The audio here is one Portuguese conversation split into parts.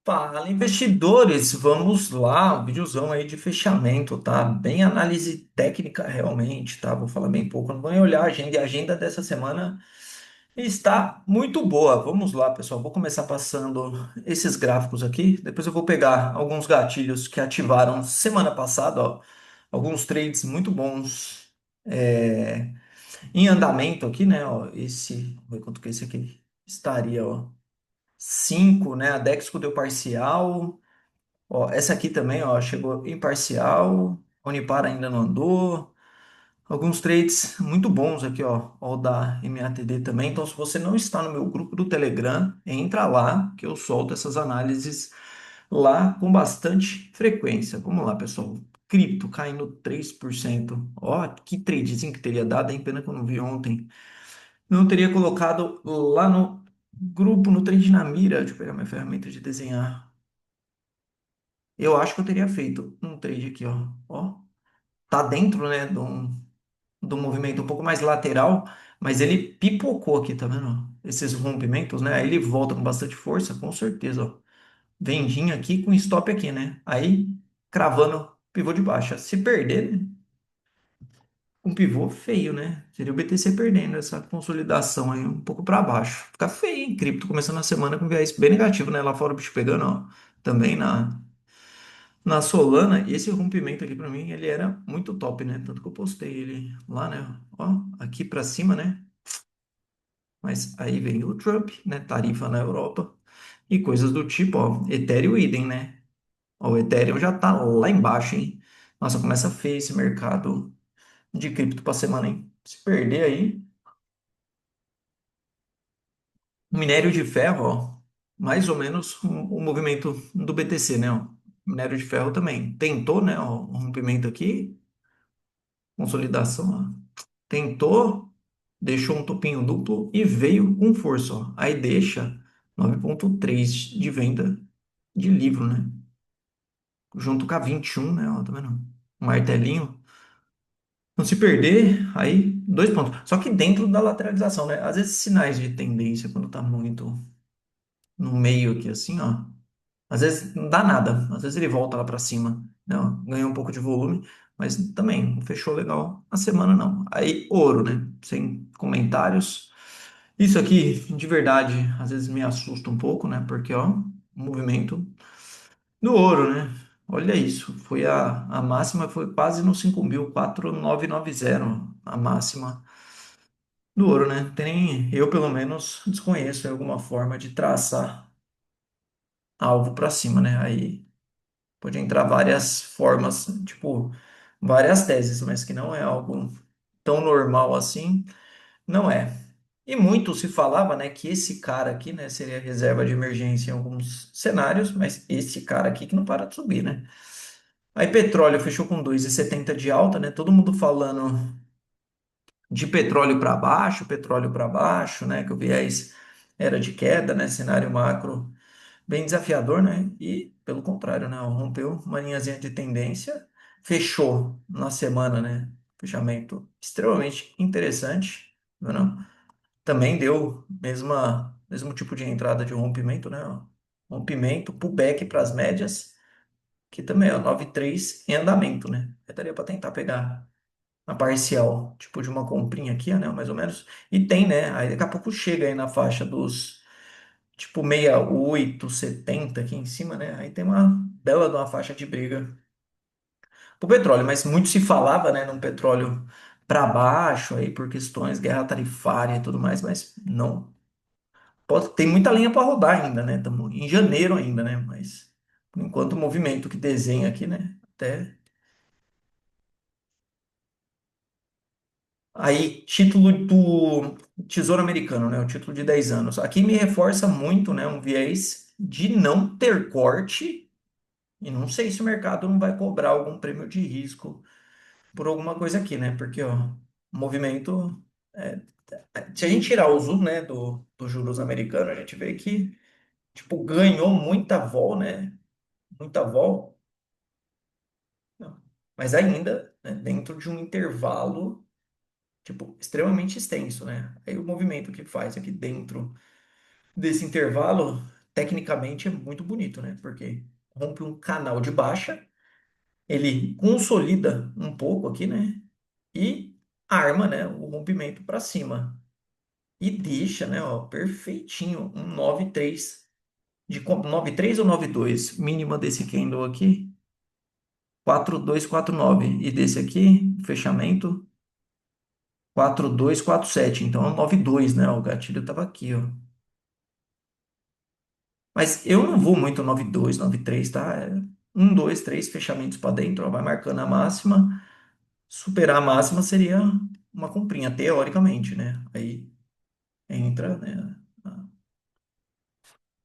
Fala, investidores, vamos lá, um videozão aí de fechamento, tá? Bem análise técnica realmente, tá? Vou falar bem pouco, não vou nem olhar a agenda, e a agenda dessa semana está muito boa. Vamos lá, pessoal, vou começar passando esses gráficos aqui, depois eu vou pegar alguns gatilhos que ativaram semana passada, ó, alguns trades muito bons em andamento aqui, né? Ó, vamos ver quanto que esse aqui estaria, ó. 5, né? A Dexco deu parcial. Ó, essa aqui também, ó, chegou em parcial. Unipar ainda não andou. Alguns trades muito bons aqui, ó, o da MATD também. Então, se você não está no meu grupo do Telegram, entra lá que eu solto essas análises lá com bastante frequência. Vamos lá, pessoal. Cripto caindo 3%. Ó, que tradezinho que teria dado, hein? Pena que eu não vi ontem. Não teria colocado lá no grupo, no Trade na Mira. Deixa eu pegar minha ferramenta de desenhar. Eu acho que eu teria feito um trade aqui, ó. Ó, tá dentro, né, de um movimento um pouco mais lateral, mas ele pipocou aqui, tá vendo? Esses rompimentos, né? Aí ele volta com bastante força, com certeza, ó. Vendinha aqui com stop aqui, né? Aí cravando pivô de baixa. Se perder, né? Um pivô feio, né? Seria o BTC perdendo essa consolidação aí um pouco para baixo. Fica feio, hein? Cripto começando a semana com viés bem negativo, né? Lá fora o bicho pegando, ó. Também na Solana, e esse rompimento aqui para mim, ele era muito top, né? Tanto que eu postei ele lá, né? Ó, aqui para cima, né? Mas aí vem o Trump, né? Tarifa na Europa e coisas do tipo, ó. Ethereum idem, né? Ó, o Ethereum já tá lá embaixo, hein? Nossa, começa feio esse mercado de cripto para semana, hein? Se perder aí, minério de ferro, ó, mais ou menos o movimento do BTC, né? Ó. Minério de ferro também tentou, né? Ó, um rompimento aqui, consolidação, ó. Tentou, deixou um topinho duplo e veio com força, ó. Aí deixa 9,3 de venda de livro, né? Junto com a 21, né? Ó, tá vendo? Um martelinho. Não se perder, aí 2 pontos. Só que dentro da lateralização, né? Às vezes sinais de tendência, quando tá muito no meio aqui, assim, ó. Às vezes não dá nada. Às vezes ele volta lá pra cima, né? Ó, ganha um pouco de volume, mas também não fechou legal a semana, não. Aí, ouro, né? Sem comentários. Isso aqui, de verdade, às vezes me assusta um pouco, né? Porque, ó, o movimento do ouro, né? Olha isso, foi a máxima, foi quase no 5.000, 4.990 a máxima do ouro, né? Tem, eu pelo menos desconheço alguma forma de traçar alvo para cima, né? Aí pode entrar várias formas, tipo, várias teses, mas que não é algo tão normal assim, não é. E muito se falava, né, que esse cara aqui, né, seria reserva de emergência em alguns cenários, mas esse cara aqui que não para de subir, né? Aí petróleo fechou com 2,70 de alta, né? Todo mundo falando de petróleo para baixo, né? Que o viés era de queda, né? Cenário macro bem desafiador, né? E pelo contrário, né? Rompeu uma linhazinha de tendência, fechou na semana, né? Fechamento extremamente interessante, não? Também deu mesmo tipo de entrada de rompimento, né? Ó. Rompimento, pullback para as médias, que também é 9,3 em andamento, né? Eu daria para tentar pegar a parcial, tipo de uma comprinha aqui, né? Mais ou menos. E tem, né? Aí daqui a pouco chega aí na faixa dos tipo 68, 70 aqui em cima, né? Aí tem uma bela de uma faixa de briga pro petróleo, mas muito se falava, né, num petróleo para baixo aí por questões guerra tarifária e tudo mais, mas não tem muita lenha para rodar ainda, né? Estamos em janeiro ainda, né? Mas por enquanto o movimento que desenha aqui, né? Até aí título do Tesouro Americano, né? O título de 10 anos. Aqui me reforça muito, né? Um viés de não ter corte. E não sei se o mercado não vai cobrar algum prêmio de risco por alguma coisa aqui, né? Porque, ó, o movimento. é, Se a gente tirar o zoom, né, do juros americano, a gente vê que, tipo, ganhou muita vol, né? Muita vol, não. Mas ainda, né, dentro de um intervalo, tipo, extremamente extenso, né? Aí o movimento que faz aqui dentro desse intervalo tecnicamente é muito bonito, né? Porque rompe um canal de baixa, ele consolida um pouco aqui, né? E arma, né, o rompimento para cima. E deixa, né, ó, perfeitinho, um 9,3 9,3 ou 9,2 mínima desse candle aqui, 4,249 e desse aqui, fechamento 4,247. Então é um 9,2, né? O gatilho tava aqui, ó. Mas eu não vou muito 9,2, 9,3, tá? É 1, 2, 3 fechamentos para dentro, ó, vai marcando a máxima. Superar a máxima seria uma comprinha, teoricamente, né? Aí entra, né,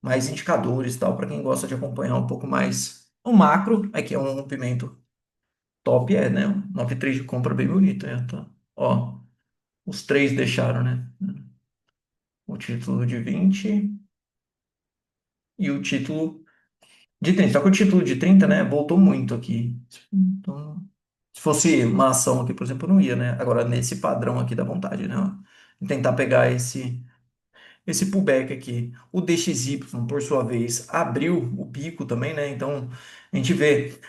mais indicadores e tal, para quem gosta de acompanhar um pouco mais o macro, aqui é um rompimento top, é, né? Um 9,3 de compra bem bonito, né? Tá. Ó, os três deixaram, né? O título de 20 e o título de 30. Só que o título de 30, né, voltou muito aqui. Então, se fosse uma ação aqui, por exemplo, eu não ia, né? Agora, nesse padrão aqui dá vontade, né? Ó, tentar pegar esse pullback aqui. O DXY, por sua vez, abriu o pico também, né? Então, a gente vê.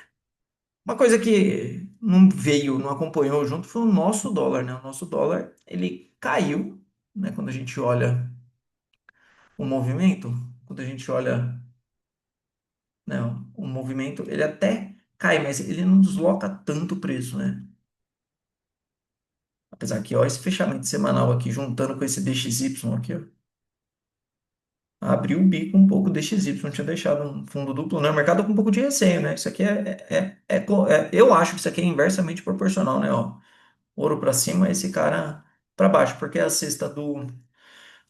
Uma coisa que não veio, não acompanhou junto foi o nosso dólar, né? O nosso dólar, ele caiu, né? Quando a gente olha o movimento, quando a gente olha, né, o movimento, ele até cai, mas ele não desloca tanto o preço, né? Apesar que, ó, esse fechamento semanal aqui, juntando com esse DXY aqui, ó, abriu o bico um pouco, o DXY tinha deixado um fundo duplo, né? O mercado com um pouco de receio, né? Isso aqui eu acho que isso aqui é inversamente proporcional, né? Ó, ouro para cima, esse cara para baixo, porque é a cesta do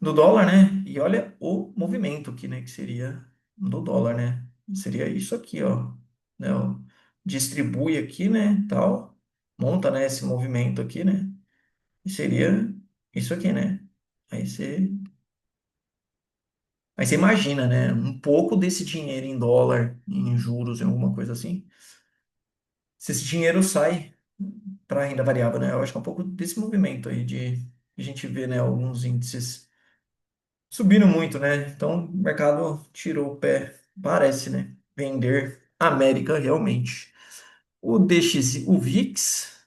dólar, né? E olha o movimento aqui, né? Que seria do dólar, né? Seria isso aqui, ó. Né? Ó, distribui aqui, né? Tal, monta, né? Esse movimento aqui, né? E seria isso aqui, né? Aí você, aí você imagina, né? Um pouco desse dinheiro em dólar, em juros, em alguma coisa assim. Se esse dinheiro sai para renda variável, né? Eu acho que é um pouco desse movimento aí de a gente vê, né? Alguns índices subindo muito, né? Então, o mercado tirou o pé, parece, né? Vender América realmente. O DXY, o VIX,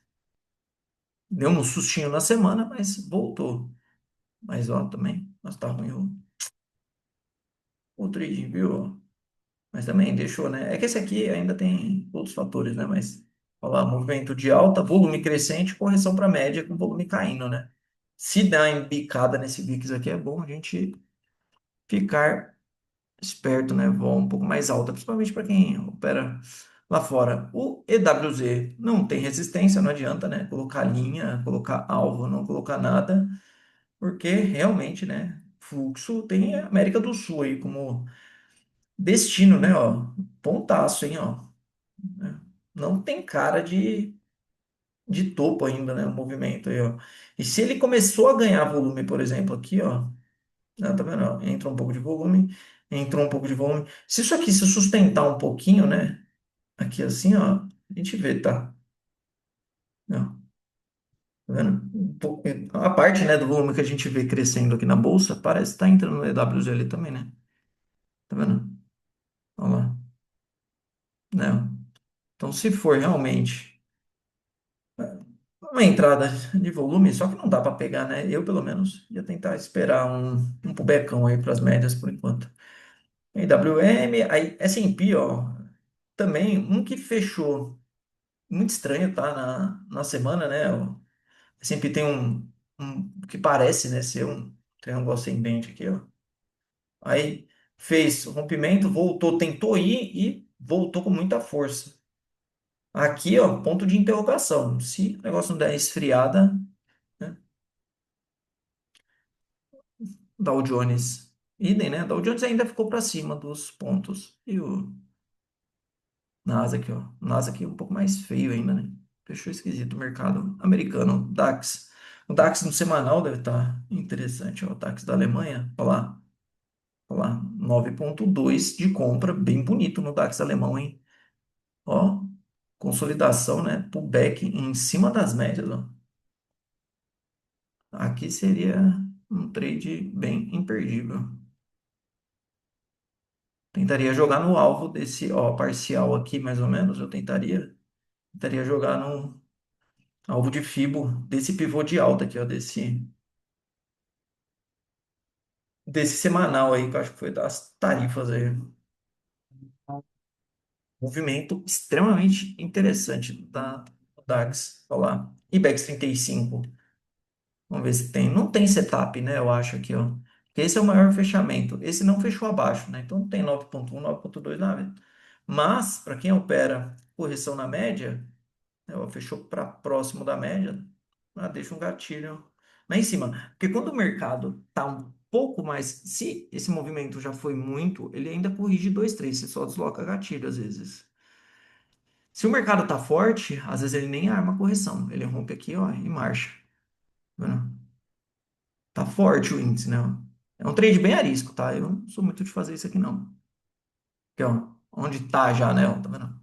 deu um sustinho na semana, mas voltou. Mas, ó, também, nós tá ruim o trading, viu? Mas também deixou, né? É que esse aqui ainda tem outros fatores, né? Mas, olha lá, movimento de alta, volume crescente, correção para média com volume caindo, né? Se dá uma embicada nesse VIX aqui, é bom a gente ficar esperto, né? Voa um pouco mais alta, principalmente para quem opera lá fora. O EWZ não tem resistência, não adianta, né? Colocar linha, colocar alvo, não colocar nada, porque realmente, né? Fluxo tem a América do Sul aí como destino, né? Ó, pontaço, hein? Ó, né? Não tem cara de topo ainda, né? O movimento aí, ó. E se ele começou a ganhar volume, por exemplo, aqui, ó. Ah, tá vendo? Ó, entra um pouco de volume, entrou um pouco de volume. Se isso aqui se sustentar um pouquinho, né? Aqui assim, ó, a gente vê, tá? Não, tá vendo? A parte, né, do volume que a gente vê crescendo aqui na bolsa parece estar entrando no EWZL também, né? Tá vendo? Olha lá. Né? Então, se for realmente uma entrada de volume, só que não dá para pegar, né? Eu, pelo menos, ia tentar esperar um pullbackão aí para as médias por enquanto. IWM, aí S&P, ó, também um que fechou muito estranho, tá? Na semana, né? O S&P tem um que parece, né, ser um triângulo ascendente aqui, ó. Aí fez o rompimento, voltou, tentou ir e voltou com muita força. Aqui, ó, ponto de interrogação. Se o negócio não der esfriada, né? Dow Jones, idem, né? Dow Jones ainda ficou para cima dos pontos. E o Nasdaq, ó. O Nasdaq é um pouco mais feio ainda, né? Fechou esquisito o mercado americano. DAX. O DAX no semanal deve estar interessante, ó. O DAX da Alemanha, olha lá. Olha lá, 9,2 de compra, bem bonito no DAX alemão, hein? Ó, consolidação, né? Pullback em cima das médias, ó. Aqui seria um trade bem imperdível. Tentaria jogar no alvo desse, ó, parcial aqui, mais ou menos. Eu tentaria jogar no alvo de Fibo desse pivô de alta aqui, ó, desse semanal aí, que eu acho que foi das tarifas aí. Movimento extremamente interessante do DAX, olha lá. IBEX 35. Vamos ver se tem. Não tem setup, né? Eu acho aqui, ó. Porque esse é o maior fechamento. Esse não fechou abaixo, né? Então não tem 9,1, 9,2 nada. Mas, para quem opera correção na média, né, ó, fechou para próximo da média, deixa um gatilho lá em cima. Porque quando o mercado tá um pouco mais. Se esse movimento já foi muito, ele ainda corrige 2, 3. Você só desloca gatilho às vezes. Se o mercado tá forte, às vezes ele nem arma a correção. Ele rompe aqui, ó, e marcha. Tá vendo? Tá forte o índice, né? É um trade bem arisco, tá? Eu não sou muito de fazer isso aqui, não. Aqui, ó, onde tá já, né? Ó, tá vendo?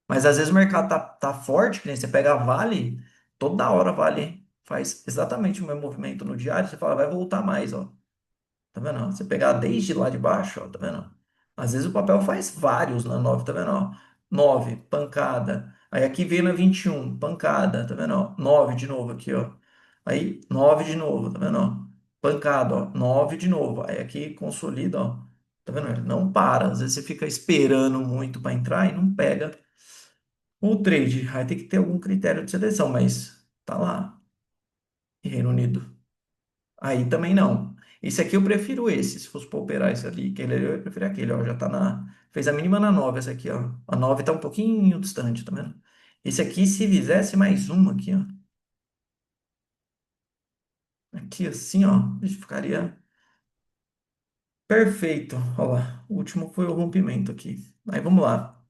Mas às vezes o mercado tá forte, que nem você pega a Vale, toda hora a Vale faz exatamente o mesmo movimento no diário, você fala, vai voltar mais, ó. Tá vendo? Você pegar desde lá de baixo, ó, tá vendo? Às vezes o papel faz vários na 9, tá vendo? Ó? 9, pancada. Aí aqui veio na 21, pancada, tá vendo? Ó? 9 de novo aqui, ó. Aí 9 de novo, tá vendo? Ó? Pancada, ó. 9 de novo. Aí aqui consolida, ó. Tá vendo? Ele não para. Às vezes você fica esperando muito para entrar e não pega o trade. Aí tem que ter algum critério de seleção, mas tá lá. E Reino Unido. Aí também não. Esse aqui eu prefiro esse. Se fosse para operar esse ali, aquele ali, eu prefiro aquele, ó. Já tá na. Fez a mínima na 9 essa aqui, ó. A 9 tá um pouquinho distante, tá vendo? Esse aqui, se fizesse mais uma aqui, ó. Aqui assim, ó. Ficaria perfeito. Ó lá. O último foi o rompimento aqui. Aí vamos lá.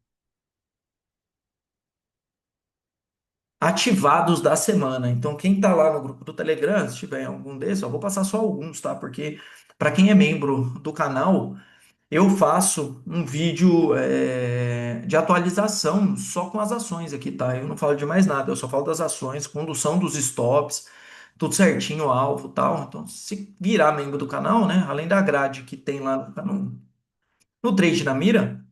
Ativados da semana. Então, quem tá lá no grupo do Telegram, se tiver algum desses, eu vou passar só alguns, tá? Porque para quem é membro do canal. Eu faço um vídeo de atualização só com as ações aqui, tá? Eu não falo de mais nada, eu só falo das ações, condução dos stops, tudo certinho, alvo, tal. Então, se virar membro do canal, né? Além da grade que tem lá no Trade na Mira,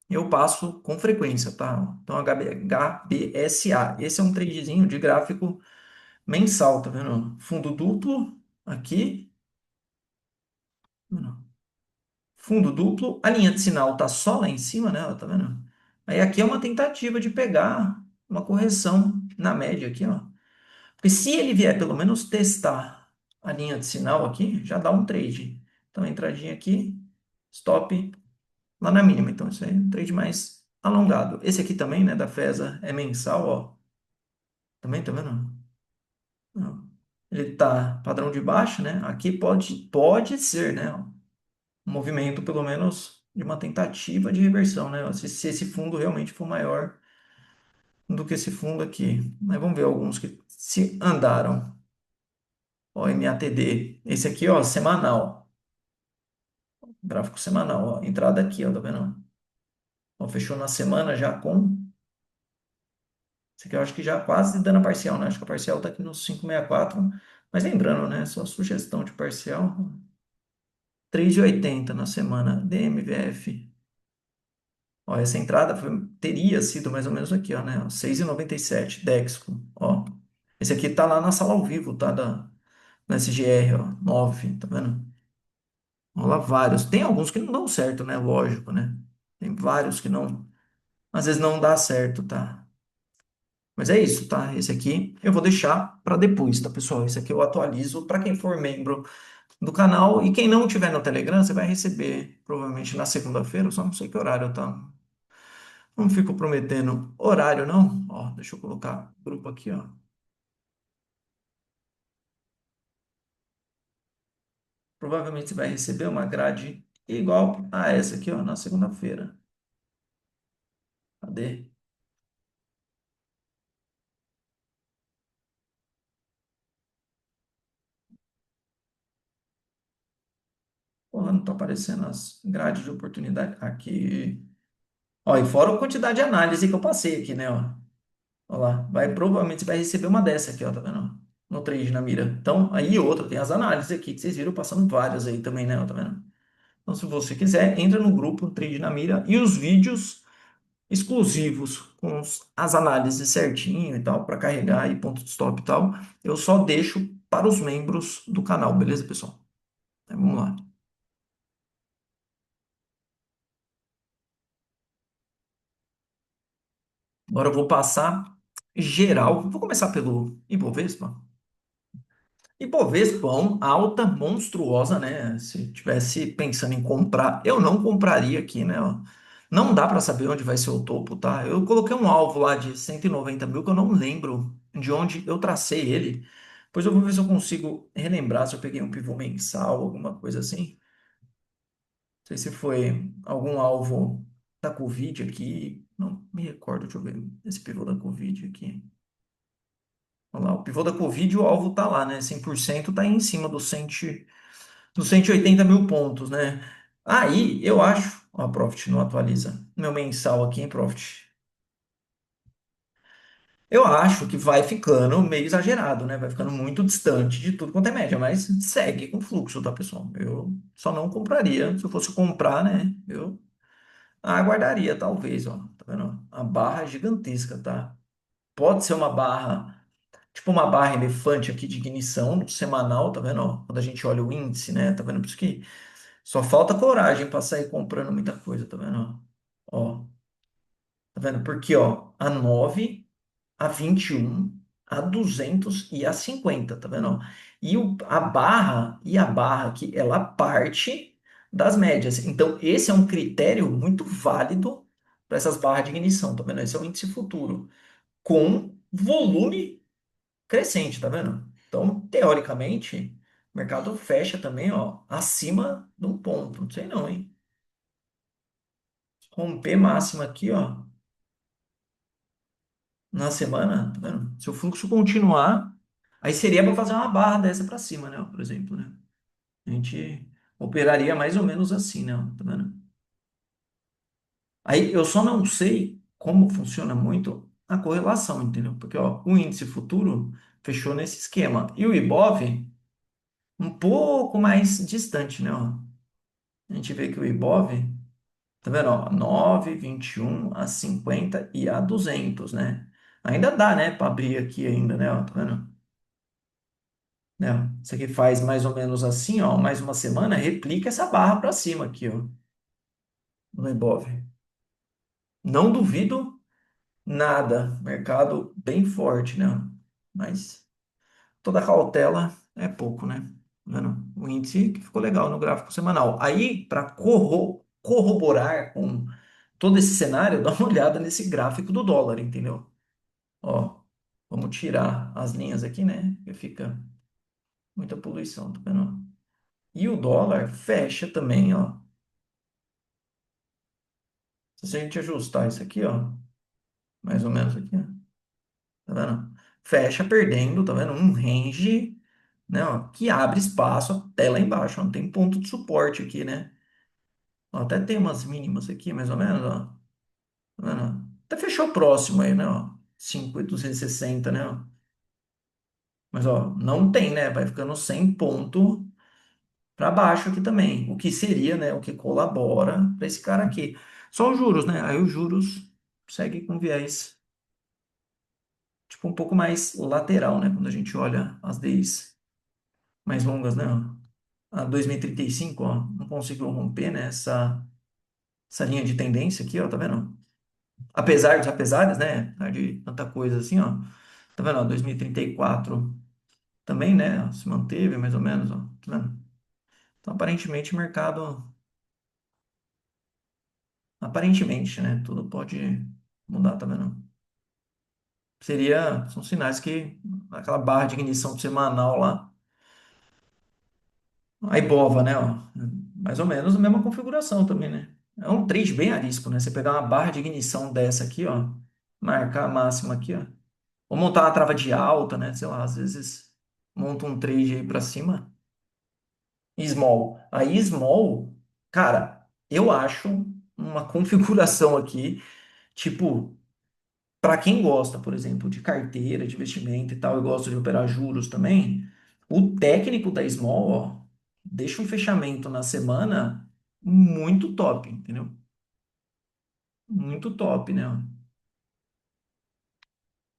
eu passo com frequência, tá? Então, HBSA. Esse é um tradezinho de gráfico mensal, tá vendo? Fundo duplo aqui. Fundo duplo, a linha de sinal tá só lá em cima, né? Ó, tá vendo? Aí aqui é uma tentativa de pegar uma correção na média aqui, ó. Porque se ele vier pelo menos testar a linha de sinal aqui, já dá um trade. Então, entradinha aqui, stop lá na mínima. Então, isso aí é um trade mais alongado. Esse aqui também, né, da FESA, é mensal, ó. Também, tá vendo? Ó, ele tá padrão de baixa, né? Aqui pode ser, né? Um movimento, pelo menos, de uma tentativa de reversão, né? Se esse fundo realmente for maior do que esse fundo aqui. Mas vamos ver alguns que se andaram. Ó, MATD. Esse aqui, ó, semanal. Gráfico semanal, ó. Entrada aqui, ó, tá vendo? Ó, fechou na semana já com. Esse aqui eu acho que já quase dando a parcial, né? Acho que a parcial tá aqui no 564. Mas lembrando, né? Só sugestão de parcial. 3,80 na semana. DMVF. Ó, essa entrada teria sido mais ou menos aqui, ó, né? 6,97 Dexco, ó. Esse aqui tá lá na sala ao vivo, tá? Na SGR, ó, 9, tá vendo? Ó, lá vários. Tem alguns que não dão certo, né? Lógico, né? Tem vários que não, às vezes não dá certo, tá? Mas é isso, tá? Esse aqui eu vou deixar para depois, tá, pessoal? Esse aqui eu atualizo para quem for membro do canal e quem não tiver no Telegram, você vai receber provavelmente na segunda-feira, eu só não sei que horário, tá? Não fico prometendo horário, não. Ó, deixa eu colocar o grupo aqui, ó. Provavelmente você vai receber uma grade igual a essa aqui, ó, na segunda-feira. Cadê? Porra, não tá aparecendo as grades de oportunidade aqui. Ó, e fora a quantidade de análise que eu passei aqui, né, ó. Ó lá, provavelmente você vai receber uma dessa aqui, ó, tá vendo? No trade na mira. Então, aí outra, tem as análises aqui, que vocês viram passando várias aí também, né, ó, tá vendo? Então, se você quiser, entra no grupo Trade na Mira e os vídeos exclusivos com as análises certinho e tal, para carregar e ponto de stop e tal, eu só deixo para os membros do canal, beleza, pessoal? Então, vamos lá. Agora eu vou passar geral. Vou começar pelo Ibovespa. Ibovespa, alta monstruosa, né? Se tivesse pensando em comprar, eu não compraria aqui, né? Ó. Não dá para saber onde vai ser o topo, tá? Eu coloquei um alvo lá de 190 mil que eu não lembro de onde eu tracei ele. Pois eu vou ver se eu consigo relembrar se eu peguei um pivô mensal, alguma coisa assim. Não sei se foi algum alvo da Covid aqui. Não me recordo, deixa eu ver esse pivô da Covid aqui. Olha lá, o pivô da Covid, o alvo tá lá, né? 100% tá aí em cima dos 180 mil pontos, né? Aí, eu acho, ó, Profit não atualiza. Meu mensal aqui, hein, Profit? Eu acho que vai ficando meio exagerado, né? Vai ficando muito distante de tudo quanto é média, mas segue com fluxo, tá, pessoal? Eu só não compraria. Se eu fosse comprar, né? Eu aguardaria, talvez, ó. Tá vendo? A barra é gigantesca, tá? Pode ser uma barra. Tipo uma barra elefante aqui de ignição no semanal, tá vendo? Ó? Quando a gente olha o índice, né? Tá vendo? Por isso que só falta coragem para sair comprando muita coisa, tá vendo? Ó, tá vendo? Porque, ó, a 9, a 21, a 200 e a 50, tá vendo? E a barra aqui, ela parte das médias. Então, esse é um critério muito válido para essas barras de ignição, tá vendo? Esse é o índice futuro com volume crescente, tá vendo? Então, teoricamente, o mercado fecha também, ó, acima de um ponto. Não sei não, hein? Romper máxima aqui, ó, na semana, tá vendo? Se o fluxo continuar, aí seria para fazer uma barra dessa para cima, né? Ó, por exemplo, né? A gente operaria mais ou menos assim, né? Ó, tá vendo? Aí eu só não sei como funciona muito a correlação, entendeu? Porque, ó, o índice futuro fechou nesse esquema. E o Ibov um pouco mais distante, né? Ó. A gente vê que o Ibov, tá vendo? Ó, 9, 21, a 50 e a 200, né? Ainda dá, né, para abrir aqui ainda, né? Ó, tá vendo? Né? Ó, isso aqui faz mais ou menos assim, ó, mais uma semana, replica essa barra para cima aqui, ó, no Ibov. Não duvido nada, mercado bem forte, né? Mas toda cautela é pouco, né? Tá vendo? O índice que ficou legal no gráfico semanal. Aí, para corroborar com todo esse cenário, dá uma olhada nesse gráfico do dólar, entendeu? Ó, vamos tirar as linhas aqui, né? Que fica muita poluição, tá vendo? E o dólar fecha também, ó. Se a gente ajustar isso aqui, ó, mais ou menos aqui, ó, tá vendo? Fecha perdendo, tá vendo? Um range, né, ó, que abre espaço até lá embaixo, ó. Não tem ponto de suporte aqui, né? Ó, até tem umas mínimas aqui, mais ou menos, ó. Tá vendo? Até fechou próximo aí, né, ó. 5.260, né, ó. Mas, ó, não tem, né? Vai ficando 100 ponto para baixo aqui também, o que seria, né, o que colabora para esse cara aqui. Só os juros, né? Aí os juros segue com viés tipo um pouco mais lateral, né, quando a gente olha as Ds mais longas, né? A 2035, ó, não conseguiu romper, né, essa linha de tendência aqui, ó, tá vendo? Apesar dos apesares, né, apesar de tanta coisa assim, ó, tá vendo? Ó, 2034 também, né, ó, se manteve mais ou menos, ó, tá vendo? Então, aparentemente, o mercado aparentemente, né? Tudo pode mudar, tá vendo? São sinais que aquela barra de ignição semanal lá, a Ibova, né? Ó, mais ou menos a mesma configuração também, né? É um trade bem arisco, né? Você pegar uma barra de ignição dessa aqui, ó, marcar a máxima aqui, ó, ou montar uma trava de alta, né? Sei lá, às vezes monta um trade aí pra cima. Small. Aí, small, cara, eu acho uma configuração aqui, tipo. Para quem gosta, por exemplo, de carteira, de investimento e tal, e gosta de operar juros também, o técnico da Small, ó, deixa um fechamento na semana. muito top, entendeu? Muito top, né?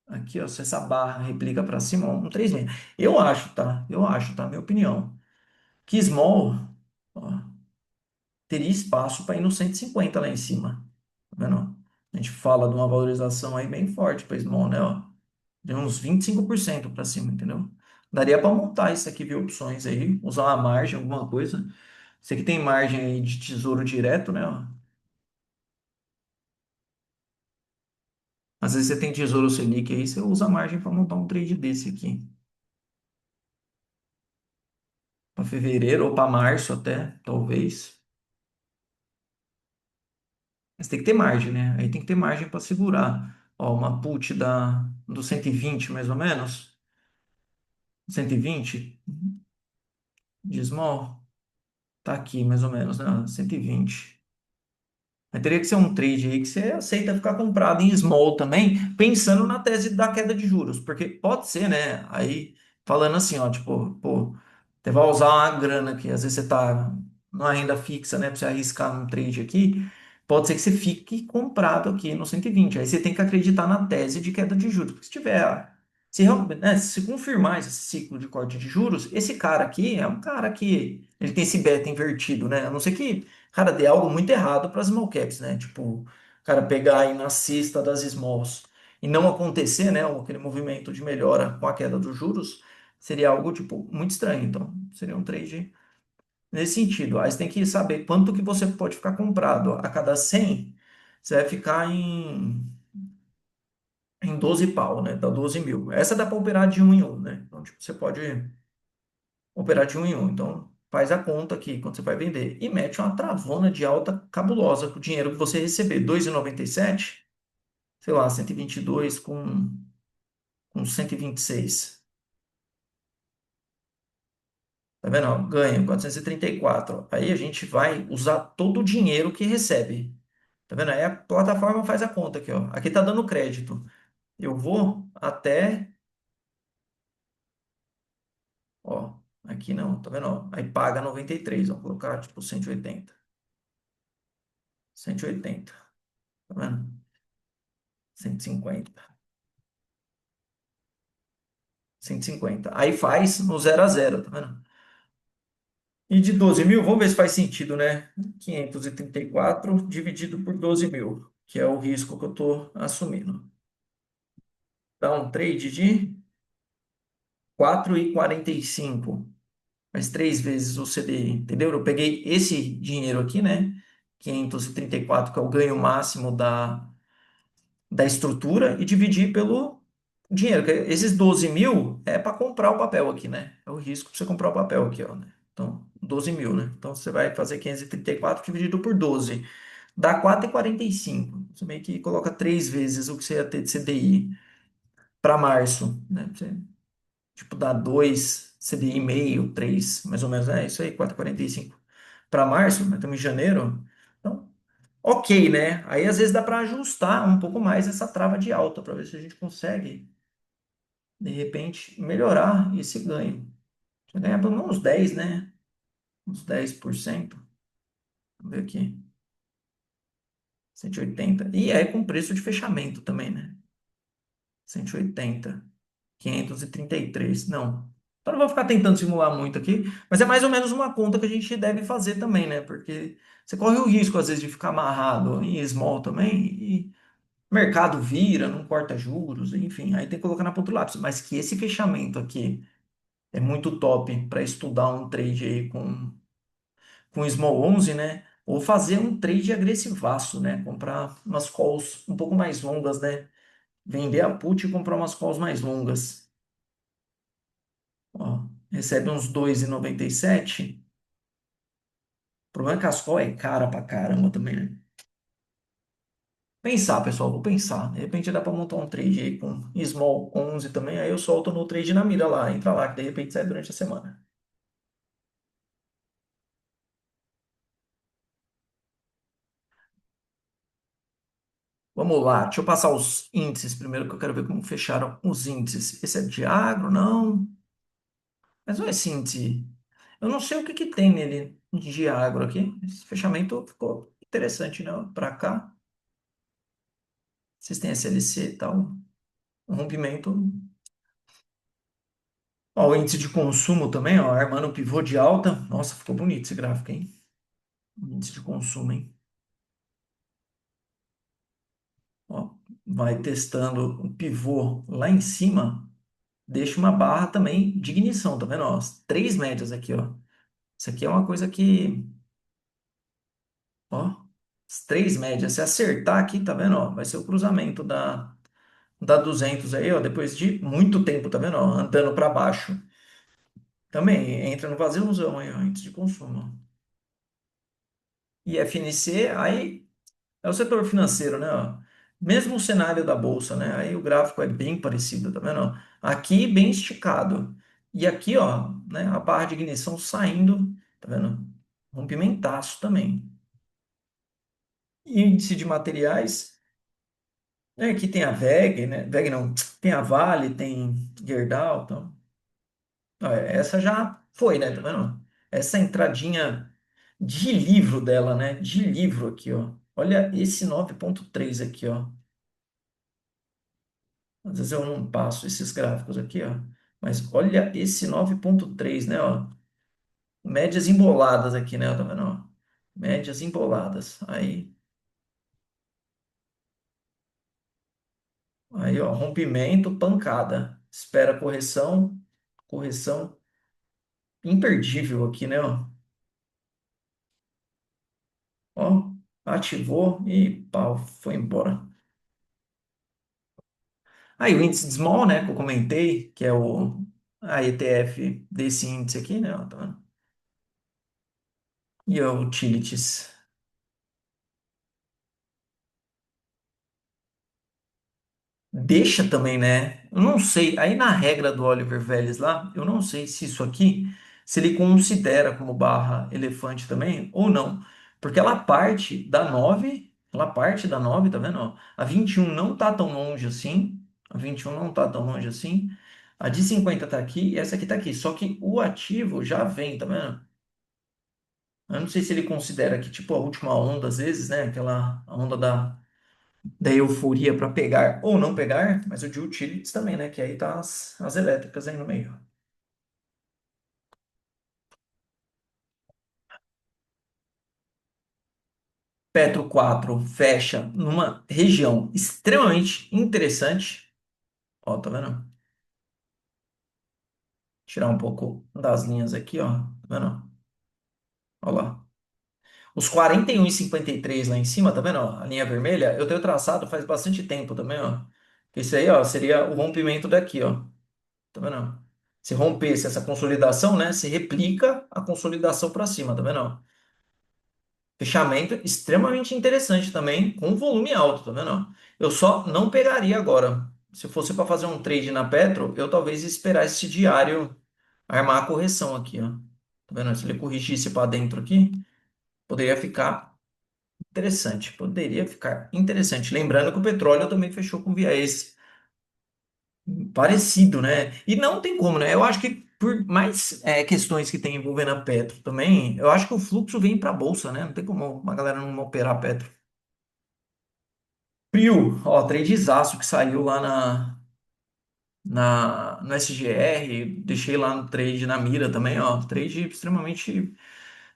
Aqui, ó, se essa barra replica para cima, ó, um 3,6. Eu acho, tá? Eu acho, tá? Minha opinião. Que small, ó, teria espaço para ir no 150 lá em cima. Tá vendo? A gente fala de uma valorização aí bem forte para small, né? Ó, de uns 25% para cima, entendeu? Daria para montar isso aqui, ver opções aí, usar uma margem, alguma coisa. Você que tem margem aí de tesouro direto, né? Ó. Às vezes você tem tesouro Selic aí, você usa a margem para montar um trade desse aqui. Para fevereiro ou para março até, talvez. Mas tem que ter margem, né? Aí tem que ter margem para segurar. Ó, uma put do 120 mais ou menos. 120 de small. Tá aqui mais ou menos, né? 120. Mas teria que ser um trade aí que você aceita ficar comprado em small também, pensando na tese da queda de juros. Porque pode ser, né? Aí falando assim, ó, tipo, pô, você vai usar uma grana que às vezes você tá numa renda fixa, né? Pra você arriscar num trade aqui, pode ser que você fique comprado aqui no 120. Aí você tem que acreditar na tese de queda de juros. Porque se tiver, se, né, se confirmar esse ciclo de corte de juros, esse cara aqui é um cara que ele tem esse beta invertido, né? A não ser que cara, dê algo muito errado para as small caps, né? Tipo, o cara pegar aí na cesta das smalls e não acontecer, né? Aquele movimento de melhora com a queda dos juros, seria algo, tipo, muito estranho. Então, seria um trade nesse sentido. Aí você tem que saber quanto que você pode ficar comprado. A cada 100, você vai ficar em 12 pau, né? Dá 12 mil. Essa dá para operar de um em um, né? Então, tipo, você pode operar de um em um. Então, faz a conta aqui quando você vai vender e mete uma travona de alta cabulosa com o dinheiro que você receber. 2,97, sei lá, 122 com 126. Tá vendo? Ó? Ganho 434. Aí a gente vai usar todo o dinheiro que recebe. Tá vendo? Aí a plataforma faz a conta aqui, ó. Aqui tá dando crédito. Eu vou até, ó, aqui não, tá vendo? Ó? Aí paga 93, ó. Vou colocar tipo 180. 180, tá vendo? 150. 150. Aí faz no 0 a 0, tá vendo? E de 12 mil, vamos ver se faz sentido, né? 534 dividido por 12 mil, que é o risco que eu estou assumindo. Dá um trade de 4,45, mais 3 vezes o CDI, entendeu? Eu peguei esse dinheiro aqui, né? 534, que é o ganho máximo da estrutura, e dividi pelo dinheiro. Que esses 12 mil é para comprar o papel aqui, né? É o risco para você comprar o papel aqui, ó, né? Então, 12 mil, né? Então, você vai fazer 534 dividido por 12. Dá 4,45. Você meio que coloca 3 vezes o que você ia ter de CDI para março, né? Você, tipo, dá 2 CDI meio, 3 mais ou menos. É isso aí, 4,45 para março, mas estamos em janeiro. Então, ok, né? Aí, às vezes, dá para ajustar um pouco mais essa trava de alta para ver se a gente consegue de repente, melhorar esse ganho. Você ganhar pelo menos uns 10, né? Uns 10%. Vamos ver aqui. 180. E aí com preço de fechamento também, né? 180. 533. Não. Eu não vou ficar tentando simular muito aqui, mas é mais ou menos uma conta que a gente deve fazer também, né? Porque você corre o risco, às vezes, de ficar amarrado em small também e o mercado vira, não corta juros, enfim, aí tem que colocar na ponta do lápis. Mas que esse fechamento aqui é muito top para estudar um trade aí com Small 11, né? Ou fazer um trade agressivaço, né? Comprar umas calls um pouco mais longas, né? Vender a put e comprar umas calls mais longas. Ó, recebe uns 2,97. O problema é que as calls é cara pra caramba também, né? Pensar, pessoal, vou pensar. De repente dá para montar um trade aí com Small 11 também, aí eu solto no trade na mira lá, entra lá, que de repente sai durante a semana. Vamos lá, deixa eu passar os índices primeiro, que eu quero ver como fecharam os índices. Esse é de agro, não? Mas não é esse índice. Eu não sei o que que tem nele de agro aqui. Esse fechamento ficou interessante, né? Para cá, vocês têm SLC e tal. Um rompimento. Ó, o índice de consumo também, ó, armando o pivô de alta. Nossa, ficou bonito esse gráfico, hein? Índice de consumo, hein? Ó, vai testando o pivô lá em cima, deixa uma barra também de ignição, tá vendo? Ó, as três médias aqui, ó. Isso aqui é uma coisa que, ó, as três médias, se acertar aqui, tá vendo? Ó, vai ser o cruzamento da 200 aí, ó, depois de muito tempo, tá vendo? Ó, andando para baixo. Também entra no vazio aí, ó, índice de consumo. E FNC, aí é o setor financeiro, né? Ó. Mesmo o cenário da bolsa, né? Aí o gráfico é bem parecido, tá vendo? Ó? Aqui bem esticado. E aqui, ó, né? A barra de ignição saindo, tá vendo? Rompimentaço também. Índice de materiais, né? Aqui tem a VEG, né? VEG não, tem a Vale, tem Gerdau, então. Ó, essa já foi, né? Tá vendo? Essa entradinha de livro dela, né? De livro aqui, ó. Olha esse 9,3 aqui, ó. Às vezes eu não passo esses gráficos aqui, ó. Mas olha esse 9,3, né, ó. Médias emboladas aqui, né? Tá vendo, ó? Médias emboladas. Aí, ó, rompimento, pancada. Espera correção, correção imperdível aqui, né, ó. Ó, ativou e pau, foi embora. Aí o índice de small, né, que eu comentei, que é a ETF desse índice aqui, né, ó, tá vendo? E o utilities. Deixa também, né? Eu não sei. Aí na regra do Oliver Vélez lá, eu não sei se isso aqui, se ele considera como barra elefante também ou não. Porque ela parte da 9, tá vendo? Ó? A 21 não tá tão longe assim. A 21 não tá tão longe assim. A de 50 tá aqui e essa aqui tá aqui. Só que o ativo já vem, tá vendo? Eu não sei se ele considera que, tipo, a última onda, às vezes, né? Aquela onda da euforia para pegar ou não pegar, mas o de utilities também, né? Que aí tá as elétricas aí no meio. Petro 4 fecha numa região extremamente interessante. Ó, tá vendo? Tirar um pouco das linhas aqui, ó. Tá vendo? Ó lá. Os 41,53 lá em cima, tá vendo? Ó? A linha vermelha, eu tenho traçado faz bastante tempo também, ó. Esse aí, ó, seria o rompimento daqui, ó. Tá vendo? Se rompesse essa consolidação, né? Se replica a consolidação para cima, tá vendo? Fechamento extremamente interessante também, com volume alto, tá vendo? Eu só não pegaria agora. Se fosse para fazer um trade na Petro, eu talvez esperasse esse diário armar a correção aqui, ó. Tá vendo? Se ele corrigisse para dentro aqui, poderia ficar interessante. Poderia ficar interessante. Lembrando que o petróleo também fechou com viés parecido, né? E não tem como, né? Eu acho que por mais questões que tem envolvendo a Petro também, eu acho que o fluxo vem para a bolsa, né? Não tem como uma galera não operar a Petro. Prio, ó, tradezaço que saiu lá no SGR, deixei lá no trade na mira também, ó, trade extremamente.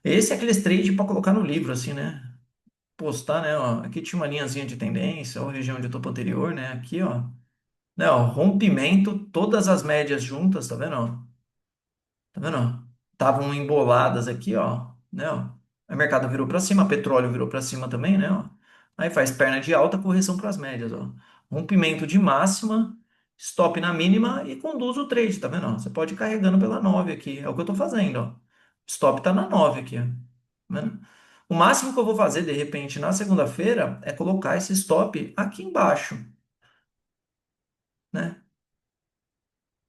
Esse é aqueles trade para colocar no livro, assim, né? Postar, né? Ó, aqui tinha uma linhazinha de tendência, ou região de topo anterior, né? Aqui, ó, né? Ó, rompimento, todas as médias juntas, tá vendo? Ó? Tá vendo? Ó? Estavam emboladas aqui, ó, né? Ó. Aí o mercado virou para cima, petróleo virou para cima também, né? Ó. Aí faz perna de alta, correção para as médias, ó. Rompimento de máxima, stop na mínima e conduz o trade, tá vendo? Ó? Você pode ir carregando pela 9 aqui, é o que eu tô fazendo, ó. Stop tá na 9 aqui, ó. Tá vendo? O máximo que eu vou fazer, de repente, na segunda-feira, é colocar esse stop aqui embaixo, né?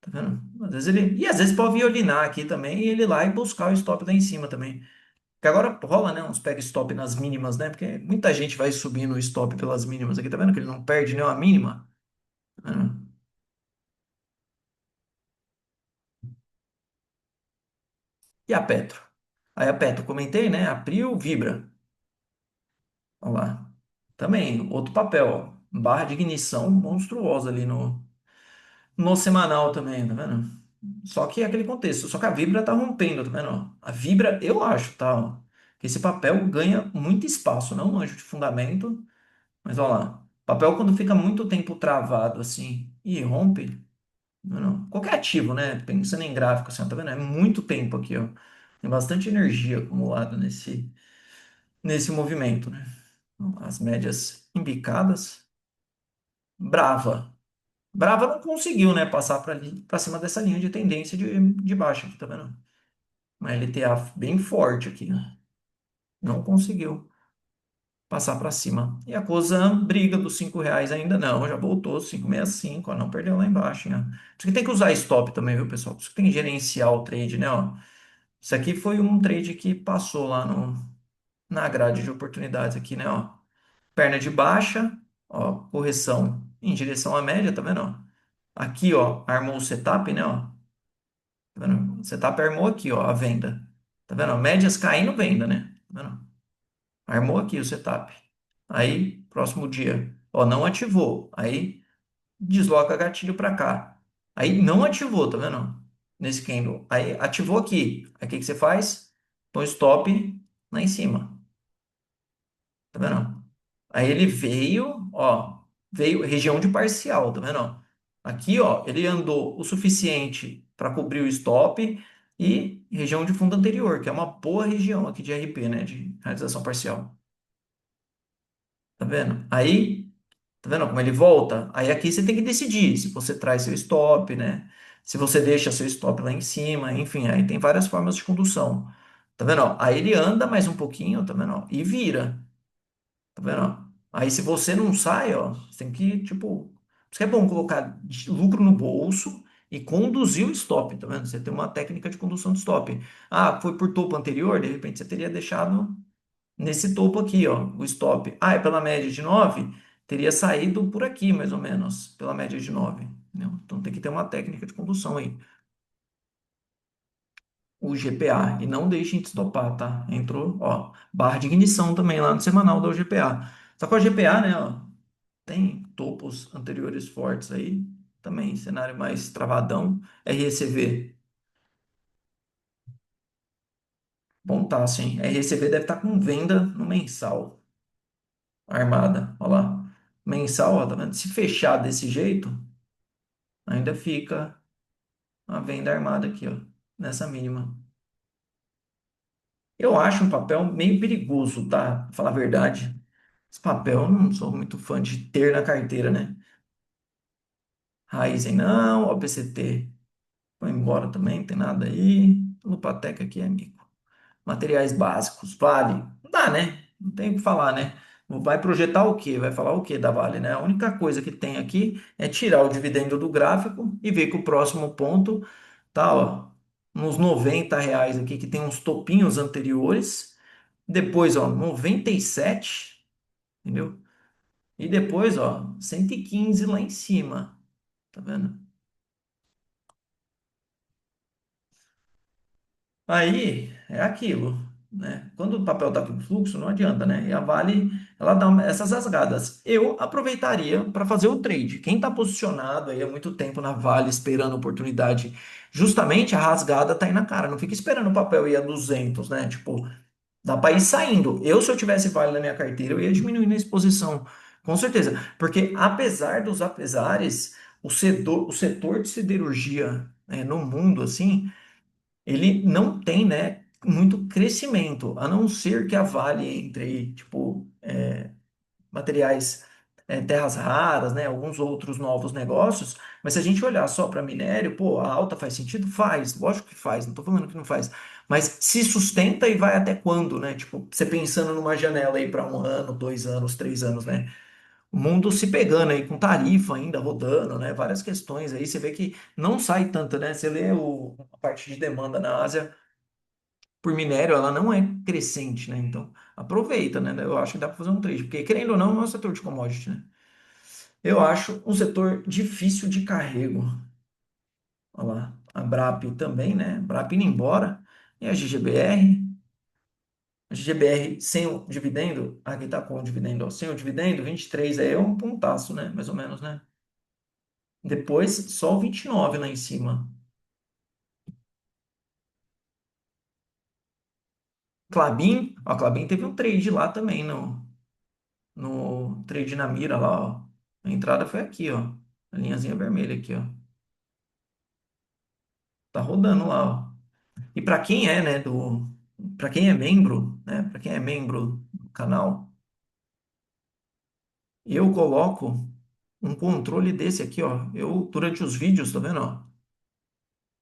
Tá vendo? Às vezes ele... E às vezes pode violinar aqui também e ele ir lá e buscar o stop lá em cima também. Que agora rola, né, uns pega stop nas mínimas, né? Porque muita gente vai subindo o stop pelas mínimas aqui, tá vendo que ele não perde nenhuma mínima? Ah, E a Petro? Aí a Petro, comentei, né? A Prio Vibra. Olha lá. Também, outro papel, ó. Barra de ignição monstruosa ali no semanal também, tá vendo? Só que é aquele contexto. Só que a Vibra tá rompendo, tá vendo? Ó? A Vibra, eu acho, tá? Ó, que esse papel ganha muito espaço, não um anjo de fundamento, mas olha lá. Papel quando fica muito tempo travado assim e rompe, não, não. Qualquer ativo, né? Pensando em gráfico, assim, ó, tá vendo? É muito tempo aqui, ó. Tem bastante energia acumulada nesse movimento, né? As médias embicadas. Brava. Brava não conseguiu, né, passar para cima dessa linha de tendência de baixa aqui, tá vendo? Uma LTA bem forte aqui, né? Não conseguiu passar para cima. E a Cosan briga dos R$ 5 ainda não, já voltou 5,65, ó, não perdeu lá embaixo, né? Isso aqui tem que usar stop também, viu, pessoal? Isso aqui tem que gerenciar o trade, né, ó. Isso aqui foi um trade que passou lá na grade de oportunidades aqui, né, ó. Perna de baixa, ó, correção em direção à média, tá vendo, ó? Aqui, ó, armou o setup, né, ó. Tá vendo? O setup armou aqui, ó, a venda. Tá vendo? Médias caindo, venda, né? Tá vendo? Armou aqui o setup. Aí, próximo dia, ó, não ativou. Aí, desloca gatilho para cá. Aí, não ativou, tá vendo? Nesse candle. Aí, ativou aqui. Aí, o que que você faz? Põe stop lá em cima. Tá vendo? Aí, ele veio, ó, veio região de parcial, tá vendo? Aqui, ó, ele andou o suficiente para cobrir o stop e região de fundo anterior, que é uma boa região aqui de RP, né, de realização parcial. Tá vendo? Aí, tá vendo como ele volta? Aí aqui você tem que decidir se você traz seu stop, né? Se você deixa seu stop lá em cima, enfim, aí tem várias formas de condução. Tá vendo? Ó? Aí ele anda mais um pouquinho, tá vendo? Ó? E vira. Tá vendo? Ó? Aí se você não sai, ó, você tem que, tipo, por isso que é bom colocar lucro no bolso e conduzir o stop, tá vendo? Você tem uma técnica de condução de stop. Ah, foi por topo anterior, de repente você teria deixado nesse topo aqui, ó, o stop. Ah, é pela média de 9, teria saído por aqui, mais ou menos, pela média de 9, entendeu? Então tem que ter uma técnica de condução aí. O GPA, e não deixem de estopar, tá? Entrou, ó, barra de ignição também lá no semanal da UGPA. Só que a GPA, né, ó, tem topos anteriores fortes aí, também cenário mais travadão. RCV, bom tá, sim. RCV deve estar com venda no mensal, armada, ó lá. Mensal, ó, tá vendo? Se fechar desse jeito, ainda fica a venda armada aqui, ó, nessa mínima. Eu acho um papel meio perigoso, tá? Pra falar a verdade. Esse papel eu não sou muito fã de ter na carteira, né? Raizen não, OPCT foi embora também, não tem nada aí. Lupateca aqui é amigo. Materiais básicos, Vale. Não dá, né? Não tem o que falar, né? Vai projetar o quê? Vai falar o quê da Vale, né? A única coisa que tem aqui é tirar o dividendo do gráfico e ver que o próximo ponto tá, ó, nos R$ 90 aqui, que tem uns topinhos anteriores. Depois, ó, 97, entendeu? E depois, ó, 115 lá em cima. Tá vendo? Aí é aquilo, né? Quando o papel está com fluxo, não adianta, né? E a Vale, ela dá essas rasgadas. Eu aproveitaria para fazer o trade. Quem está posicionado aí há muito tempo na Vale esperando oportunidade, justamente a rasgada tá aí na cara. Não fica esperando o papel ir a 200, né? Tipo, dá para ir saindo. Eu, se eu tivesse Vale na minha carteira, eu ia diminuindo a exposição, com certeza. Porque apesar dos apesares, o setor de siderurgia, no mundo, assim ele não tem, né, muito crescimento, a não ser que a Vale entre aí, tipo, materiais, terras raras, né, alguns outros novos negócios, mas se a gente olhar só para minério, pô, a alta faz sentido? Faz, lógico que faz, não estou falando que não faz, mas se sustenta e vai até quando, né? Tipo, você pensando numa janela aí para 1 ano, 2 anos, 3 anos, né? O mundo se pegando aí com tarifa ainda rodando, né? Várias questões aí, você vê que não sai tanto, né? Você lê a parte de demanda na Ásia por minério, ela não é crescente, né? Então, aproveita, né? Eu acho que dá para fazer um trade, porque querendo ou não, não é um setor de commodity, né? Eu acho um setor difícil de carrego. Olha lá, a Brap também, né? Brap indo embora. E a GGBR? A GGBR sem o dividendo, aqui tá com o dividendo, ó, sem o dividendo, 23 aí é um pontaço, né? Mais ou menos, né? Depois, só o 29 lá em cima. Klabin, ó, a Klabin teve um trade lá também, no trade na mira lá, ó. A entrada foi aqui, ó. A linhazinha vermelha aqui, ó. Tá rodando lá, ó. E para quem é, né, para quem é membro, né, para quem é membro do canal, eu coloco um controle desse aqui, ó. Eu durante os vídeos, tá vendo, ó?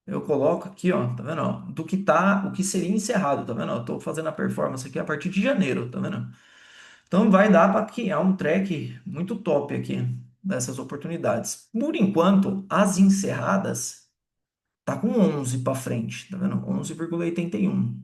Eu coloco aqui, ó, tá vendo, ó, do que tá, o que seria encerrado, tá vendo? Ó, eu tô fazendo a performance aqui a partir de janeiro, tá vendo? Então vai dar para criar um track muito top aqui dessas oportunidades. Por enquanto, as encerradas tá com 11 para frente, tá vendo? 11,81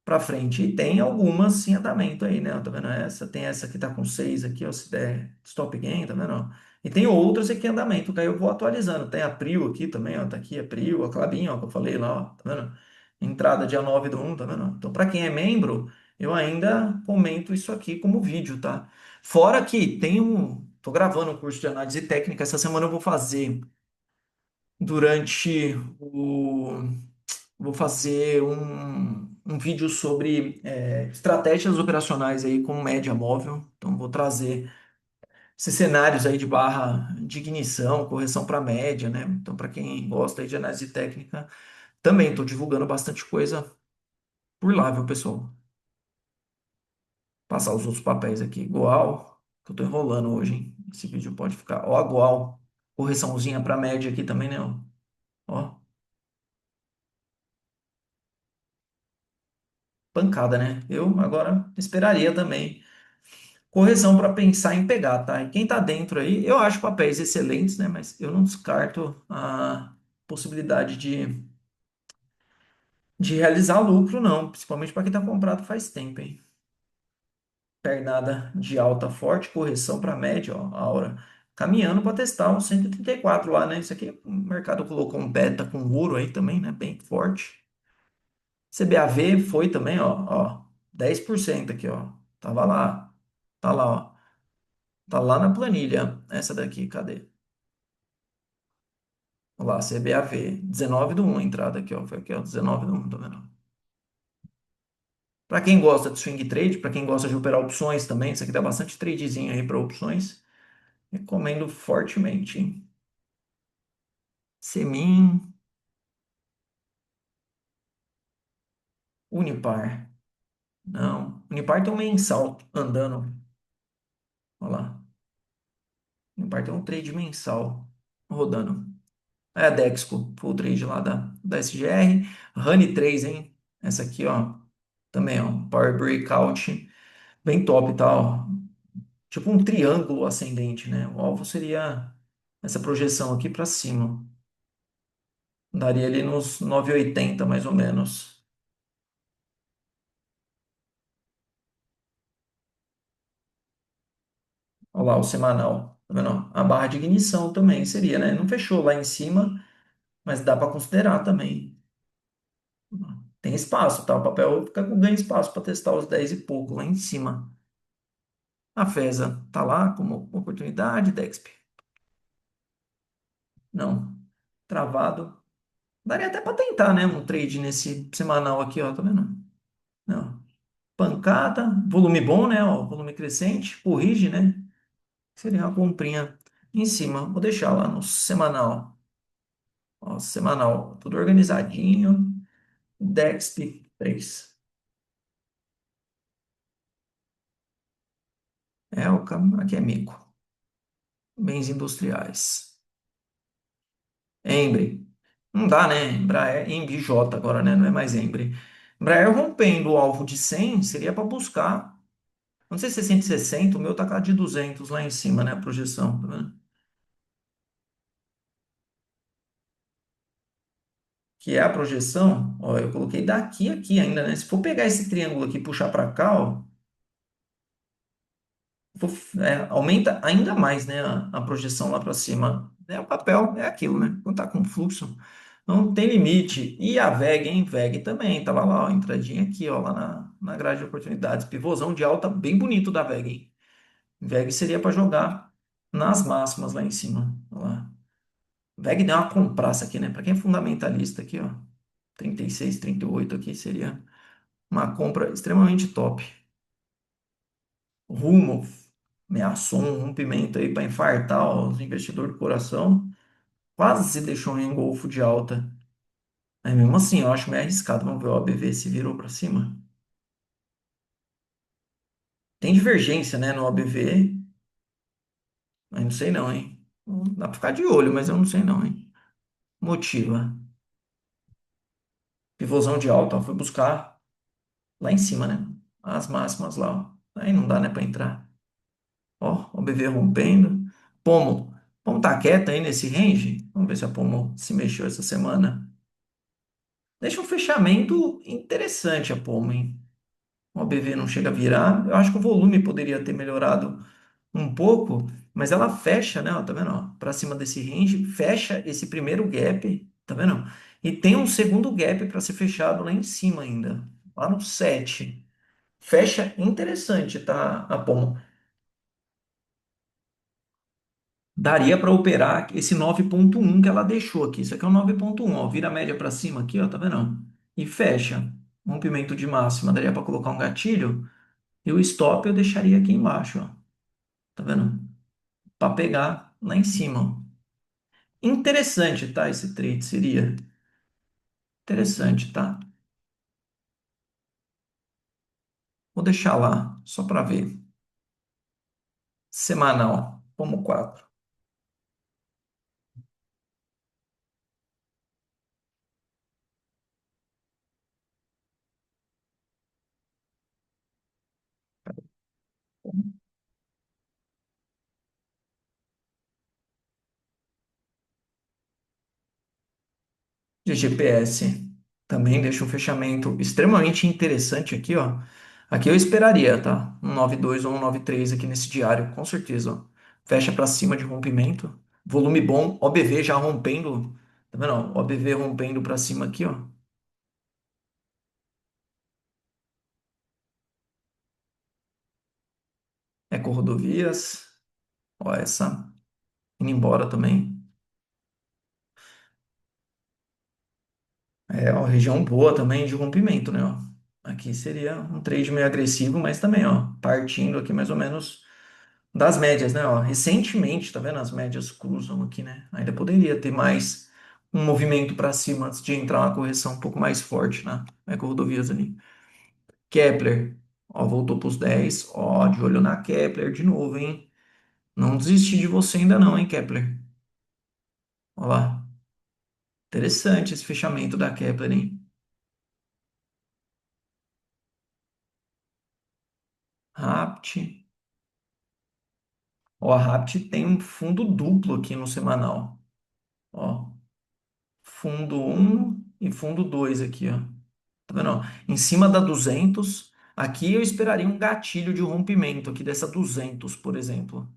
para frente. E tem algumas em andamento aí, né? Tá vendo essa? Tem essa que tá com 6 aqui, ó, se der stop gain, tá vendo? Ó? E tem outras aqui em andamento, que aí eu vou atualizando. Tem a Prio aqui também, ó, tá aqui a Prio, a Klabin, ó, que eu falei lá, ó, tá vendo? Entrada dia 9 do 1, tá vendo? Então, para quem é membro, eu ainda comento isso aqui como vídeo, tá? Fora que tem um, tô gravando um curso de análise técnica, essa semana eu vou fazer durante o vou fazer um vídeo sobre estratégias operacionais aí com média móvel. Então, vou trazer esses cenários aí de barra de ignição, correção para média, né? Então, para quem gosta aí de análise técnica, também estou divulgando bastante coisa por lá, viu, pessoal? Passar os outros papéis aqui. Goal, que eu estou enrolando hoje, hein? Esse vídeo pode ficar. Ó, a Goal, correçãozinha para média aqui também, né? Ó, pancada, né? Eu agora esperaria também correção para pensar em pegar, tá? E quem tá dentro aí, eu acho papéis excelentes, né? Mas eu não descarto a possibilidade de realizar lucro, não. Principalmente para quem tá comprado faz tempo, hein? Pernada de alta forte, correção para média, ó, a hora. Caminhando para testar um 134 lá, né? Isso aqui o mercado colocou um beta com ouro aí também, né? Bem forte. CBAV foi também, ó, 10% aqui, ó. Tava lá. Tá lá, ó. Tá lá na planilha. Essa daqui, cadê? Olha lá, CBAV, 19 do 1 a entrada aqui, ó. Foi aqui, ó, 19 do 1, tá vendo? Para quem gosta de swing trade, para quem gosta de operar opções também, isso aqui dá bastante tradezinho aí para opções. Recomendo fortemente, hein? Semin, Unipar. Não, Unipar tem um mensal andando. Olha lá. Unipar tem um trade mensal rodando. É a Dexco, full trade lá da SGR. Honey 3, hein? Essa aqui, ó. Também, ó. Power Breakout. Bem top, tá? Ó. Tipo um triângulo ascendente, né? O alvo seria essa projeção aqui para cima. Daria ali nos 9,80 mais ou menos. Olha lá o semanal. Tá vendo? A barra de ignição também seria, né? Não fechou lá em cima, mas dá para considerar também. Tem espaço, tá? O papel fica com ganho espaço para testar os 10 e pouco lá em cima. A FESA tá lá como oportunidade, Dexp. Não. Travado. Daria até para tentar, né? Um trade nesse semanal aqui, ó. Tá vendo? Não. Pancada, volume bom, né? Ó, volume crescente, corrige, né? Seria uma comprinha em cima. Vou deixar lá no semanal. Ó, semanal, tudo organizadinho. Dexp 3. Aqui é mico. Bens industriais. Embre. Não dá, né? Embraer, EMBJ agora, né? Não é mais Embre. Embraer rompendo o alvo de 100 seria para buscar. Não sei se é 160, o meu tá cá de 200 lá em cima, né? A projeção, tá vendo? Que é a projeção, ó, eu coloquei daqui a aqui ainda, né? Se for pegar esse triângulo aqui e puxar para cá, ó, aumenta ainda mais, né, a projeção lá para cima. É o papel, é aquilo, né? Quando tá com fluxo, Não tem limite. E a VEG, hein? VEG também, tava lá, ó, entradinha aqui, ó, lá na grade de oportunidades. Pivôzão de alta bem bonito da VEG, hein? VEG seria para jogar nas máximas lá em cima. Ó lá. VEG deu uma compraça aqui, né? Para quem é fundamentalista aqui, ó. 36, 38 aqui seria uma compra extremamente top. Rumo ameaçou um rompimento aí para infartar os investidores do coração. Quase se deixou em engolfo de alta. Mas mesmo assim, eu acho meio arriscado. Vamos ver o ABV se virou para cima. Tem divergência, né, no ABV, mas não sei não, hein? Dá para ficar de olho, mas eu não sei não, hein? Motiva. Pivôzão de alta, ó, foi buscar lá em cima, né? As máximas lá, ó. Aí não dá, né, para entrar. Ó, o ABV rompendo. Pomo. Pomo tá quieto aí nesse range? Vamos ver se a Pomo se mexeu essa semana. Deixa um fechamento interessante a Pomo, hein? O ABV não chega a virar. Eu acho que o volume poderia ter melhorado um pouco, mas ela fecha, né? Ó, tá vendo? Ó, para cima desse range, fecha esse primeiro gap, tá vendo? E tem um segundo gap para ser fechado lá em cima ainda, lá no 7. Fecha interessante, tá? A Pomo. Daria para operar esse 9,1 que ela deixou aqui. Isso aqui é o 9,1, ó. Vira a média para cima aqui, ó, tá vendo? E fecha. Rompimento de máxima, daria para colocar um gatilho. E o stop eu deixaria aqui embaixo, ó. Tá vendo? Para pegar lá em cima, ó. Interessante, tá? Esse trade seria interessante, tá? Vou deixar lá, só para ver. Semanal, como 4. De GPS. Também deixa um fechamento extremamente interessante aqui, ó. Aqui eu esperaria, tá? Um 9,2 ou um 9,3 aqui nesse diário, com certeza, ó. Fecha para cima de rompimento. Volume bom, OBV já rompendo. Tá vendo? Ó? OBV rompendo para cima aqui, ó. Eco-rodovias. Ó, essa indo embora também. É uma região boa também de rompimento, né? Ó. Aqui seria um trade meio agressivo, mas também, ó, partindo aqui mais ou menos das médias, né? Ó, recentemente, tá vendo? As médias cruzam aqui, né? Ainda poderia ter mais um movimento para cima antes de entrar uma correção um pouco mais forte na eco-rodovias ali. Kepler, ó, voltou para os 10, ó, de olho na Kepler de novo, hein? Não desisti de você ainda não, hein, Kepler? Ó lá, interessante esse fechamento da Kepler, hein? Rapt. Ó, a Rapt tem um fundo duplo aqui no semanal. Ó, fundo um e fundo 2 aqui, ó. Tá vendo? Ó? Em cima da 200, aqui eu esperaria um gatilho de rompimento aqui dessa 200, por exemplo.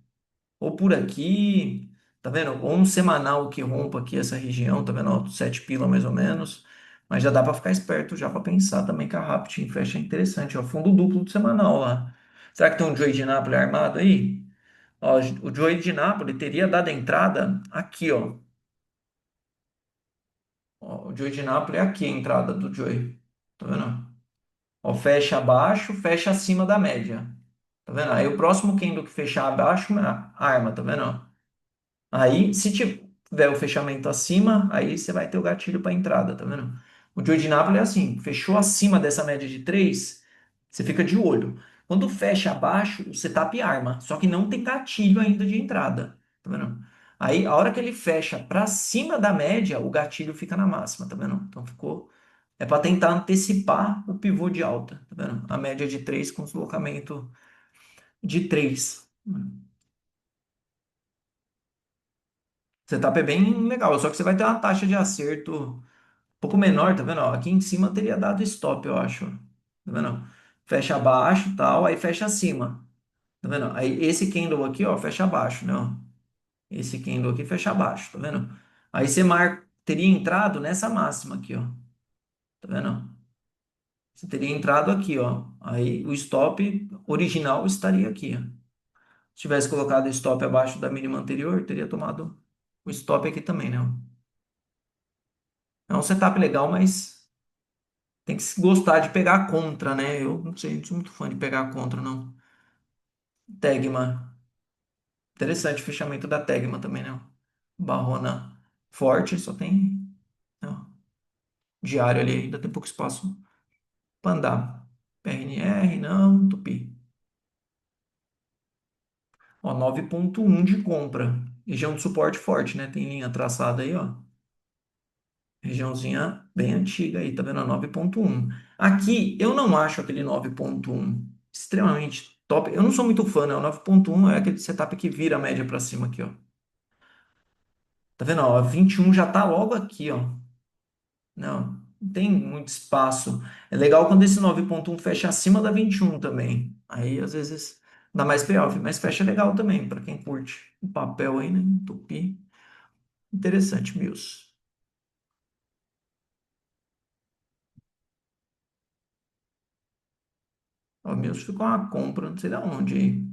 Ou por aqui, tá vendo? Ou um semanal que rompa aqui essa região, tá vendo? Ó, 7 pila mais ou menos. Mas já dá para ficar esperto já para pensar também que a Rapt fecha interessante, ó. Fundo duplo do semanal lá. Será que tem um Joey de Nápoles armado aí? Ó, o Joey de Nápoles teria dado entrada aqui, ó. Ó, o Joey de Nápoles é aqui a entrada do Joey. Tá vendo? Ó, fecha abaixo, fecha acima da média. Tá vendo? Aí o próximo candle que fechar abaixo, arma, tá vendo? Ó? Aí, se tiver o fechamento acima, aí você vai ter o gatilho para entrada, tá vendo? O Joey de Nápoles é assim, fechou acima dessa média de 3, você fica de olho. Quando fecha abaixo, o setup arma, só que não tem gatilho ainda de entrada, tá vendo? Aí, a hora que ele fecha para cima da média, o gatilho fica na máxima, tá vendo? Então ficou. É para tentar antecipar o pivô de alta, tá vendo? A média de 3 com deslocamento de 3. Setup é bem legal, só que você vai ter uma taxa de acerto um pouco menor, tá vendo? Ó, aqui em cima teria dado stop, eu acho. Tá vendo? Fecha abaixo, tal, aí fecha acima. Tá vendo? Aí esse candle aqui, ó, fecha abaixo, né? Ó. Esse candle aqui fecha abaixo, tá vendo? Aí você marca, teria entrado nessa máxima aqui, ó. Tá vendo? Você teria entrado aqui, ó. Aí o stop original estaria aqui, ó. Se tivesse colocado o stop abaixo da mínima anterior, teria tomado o stop aqui também, né? É um setup legal, mas tem que se gostar de pegar a contra, né? Eu não sei, não sou muito fã de pegar a contra, não. Tegma. Interessante o fechamento da Tegma também, né? Barrona forte, só tem, ó, diário ali, ainda tem pouco espaço para andar. PRNR, não, tupi. Ó, 9,1 de compra. Região de suporte forte, né? Tem linha traçada aí, ó. Regiãozinha bem antiga aí, tá vendo? 9,1. Aqui, eu não acho aquele 9,1 extremamente top. Eu não sou muito fã, né? O 9,1 é aquele setup que vira a média para cima aqui, ó. Tá vendo? Ó, 21 já tá logo aqui, ó. Não tem muito espaço. É legal quando esse 9,1 fecha acima da 21 também. Aí, às vezes, dá mais payoff, mas fecha legal também, para quem curte o papel aí, né? Tupi. Interessante, Mills. Ó, Mills ficou uma compra, não sei da onde, aí,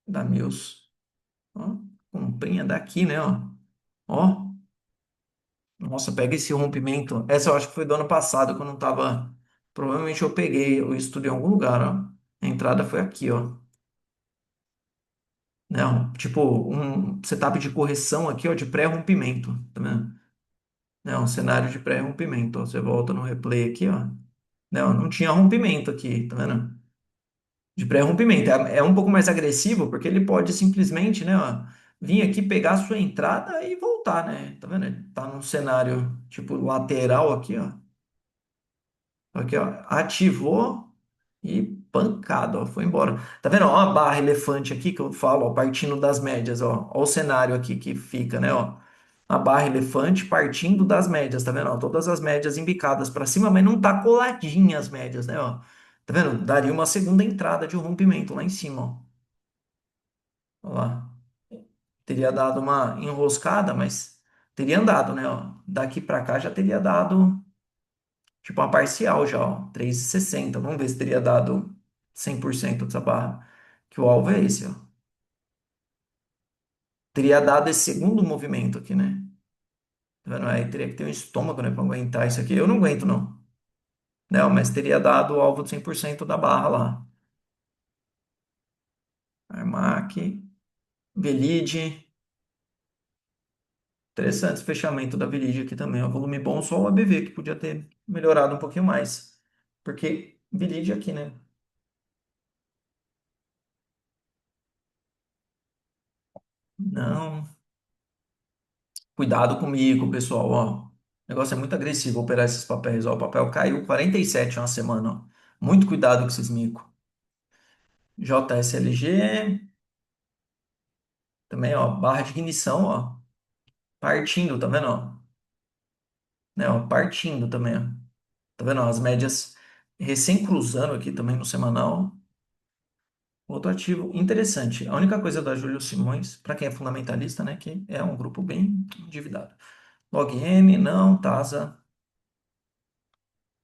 da Mills. Ó, comprinha daqui, né? Ó, ó. Nossa, pega esse rompimento. Essa eu acho que foi do ano passado, quando eu não tava. Provavelmente eu peguei o estudo em algum lugar, ó. A entrada foi aqui, ó. Não, tipo, um setup de correção aqui, ó, de pré-rompimento, tá vendo? Não, um cenário de pré-rompimento, ó. Você volta no replay aqui, ó. Não tinha rompimento aqui, tá vendo? De pré-rompimento. É um pouco mais agressivo, porque ele pode simplesmente, né, ó, vir aqui pegar a sua entrada e voltar, né? Tá vendo? Ele tá num cenário, tipo, lateral aqui, ó. Aqui, ó. Ativou e pancada, ó. Foi embora. Tá vendo? Ó, a barra elefante aqui que eu falo, ó, partindo das médias, ó. Ó o cenário aqui que fica, né, ó. A barra elefante partindo das médias, tá vendo? Ó, todas as médias embicadas para cima, mas não tá coladinha as médias, né, ó. Tá vendo? Daria uma segunda entrada de rompimento lá em cima, ó. Ó lá. Teria dado uma enroscada, mas teria andado, né, ó. Daqui para cá já teria dado tipo uma parcial já, ó, 3,60. Vamos ver se teria dado 100% dessa barra. Que o alvo é esse, ó. Teria dado esse segundo movimento aqui, né? Tá vendo? Aí teria que ter um estômago, né, para aguentar isso aqui. Eu não aguento, não. Não, mas teria dado o alvo de 100% da barra lá. Armac, Velide. Interessante esse fechamento da Velide aqui também. Ó. Volume bom, só o ABV que podia ter melhorado um pouquinho mais. Porque Velide aqui, né? Não. Cuidado comigo, pessoal, ó. O negócio é muito agressivo operar esses papéis, ó. O papel caiu 47 em uma semana, ó. Muito cuidado com esses micos. JSLG, também, ó. Barra de ignição, ó. Partindo, tá vendo, ó? Né, ó, partindo também, ó. Tá vendo, ó? As médias recém cruzando aqui também no semanal. Outro ativo interessante. A única coisa da Júlio Simões, para quem é fundamentalista, né, que é um grupo bem endividado. Log M, não, TASA.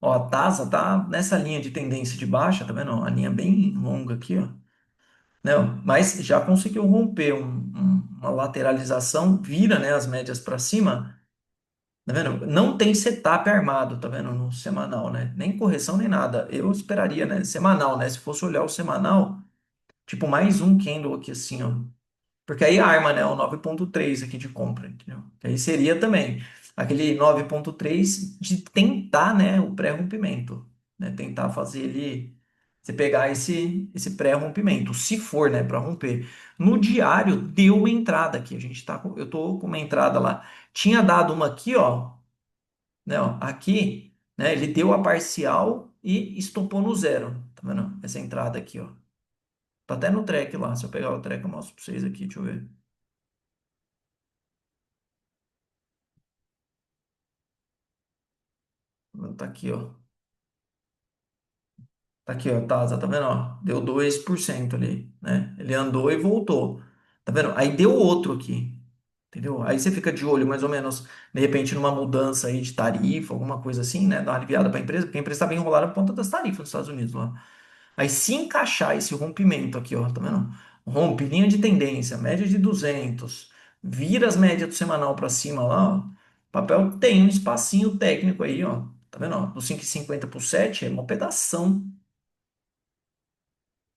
Ó, a Tasa tá nessa linha de tendência de baixa, tá vendo? A linha bem longa aqui, ó. Não, mas já conseguiu romper uma lateralização, vira, né, as médias para cima, tá vendo? Não tem setup armado, tá vendo? No semanal, né? Nem correção nem nada. Eu esperaria, né, semanal, né? Se fosse olhar o semanal, tipo mais um candle aqui assim, ó. Porque aí arma, né, o 9,3 aqui de compra, entendeu? Que aí seria também aquele 9,3 de tentar, né, o pré-rompimento, né? Tentar fazer ele, você pegar esse pré-rompimento, se for, né, para romper. No diário deu uma entrada aqui, a gente tá eu tô com uma entrada lá. Tinha dado uma aqui, ó, né, ó, aqui, né, ele deu a parcial e estopou no zero, tá vendo? Essa entrada aqui, ó. Tá até no track lá, se eu pegar o track eu mostro pra vocês aqui, deixa eu ver. Tá aqui, ó. Tá aqui, ó. Tasa, tá vendo, ó? Deu 2% ali, né? Ele andou e voltou. Tá vendo? Aí deu outro aqui. Entendeu? Aí você fica de olho, mais ou menos, de repente, numa mudança aí de tarifa, alguma coisa assim, né? Dar uma aliviada para a empresa, porque a empresa está bem enrolada por conta das tarifas nos Estados Unidos lá. Aí, se encaixar esse rompimento aqui, ó, tá vendo? Rompe, linha de tendência, média de 200, vira as médias do semanal para cima lá, ó. O papel tem um espacinho técnico aí, ó. Tá vendo? Ó? Do 5,50 pro 7 é uma pedação.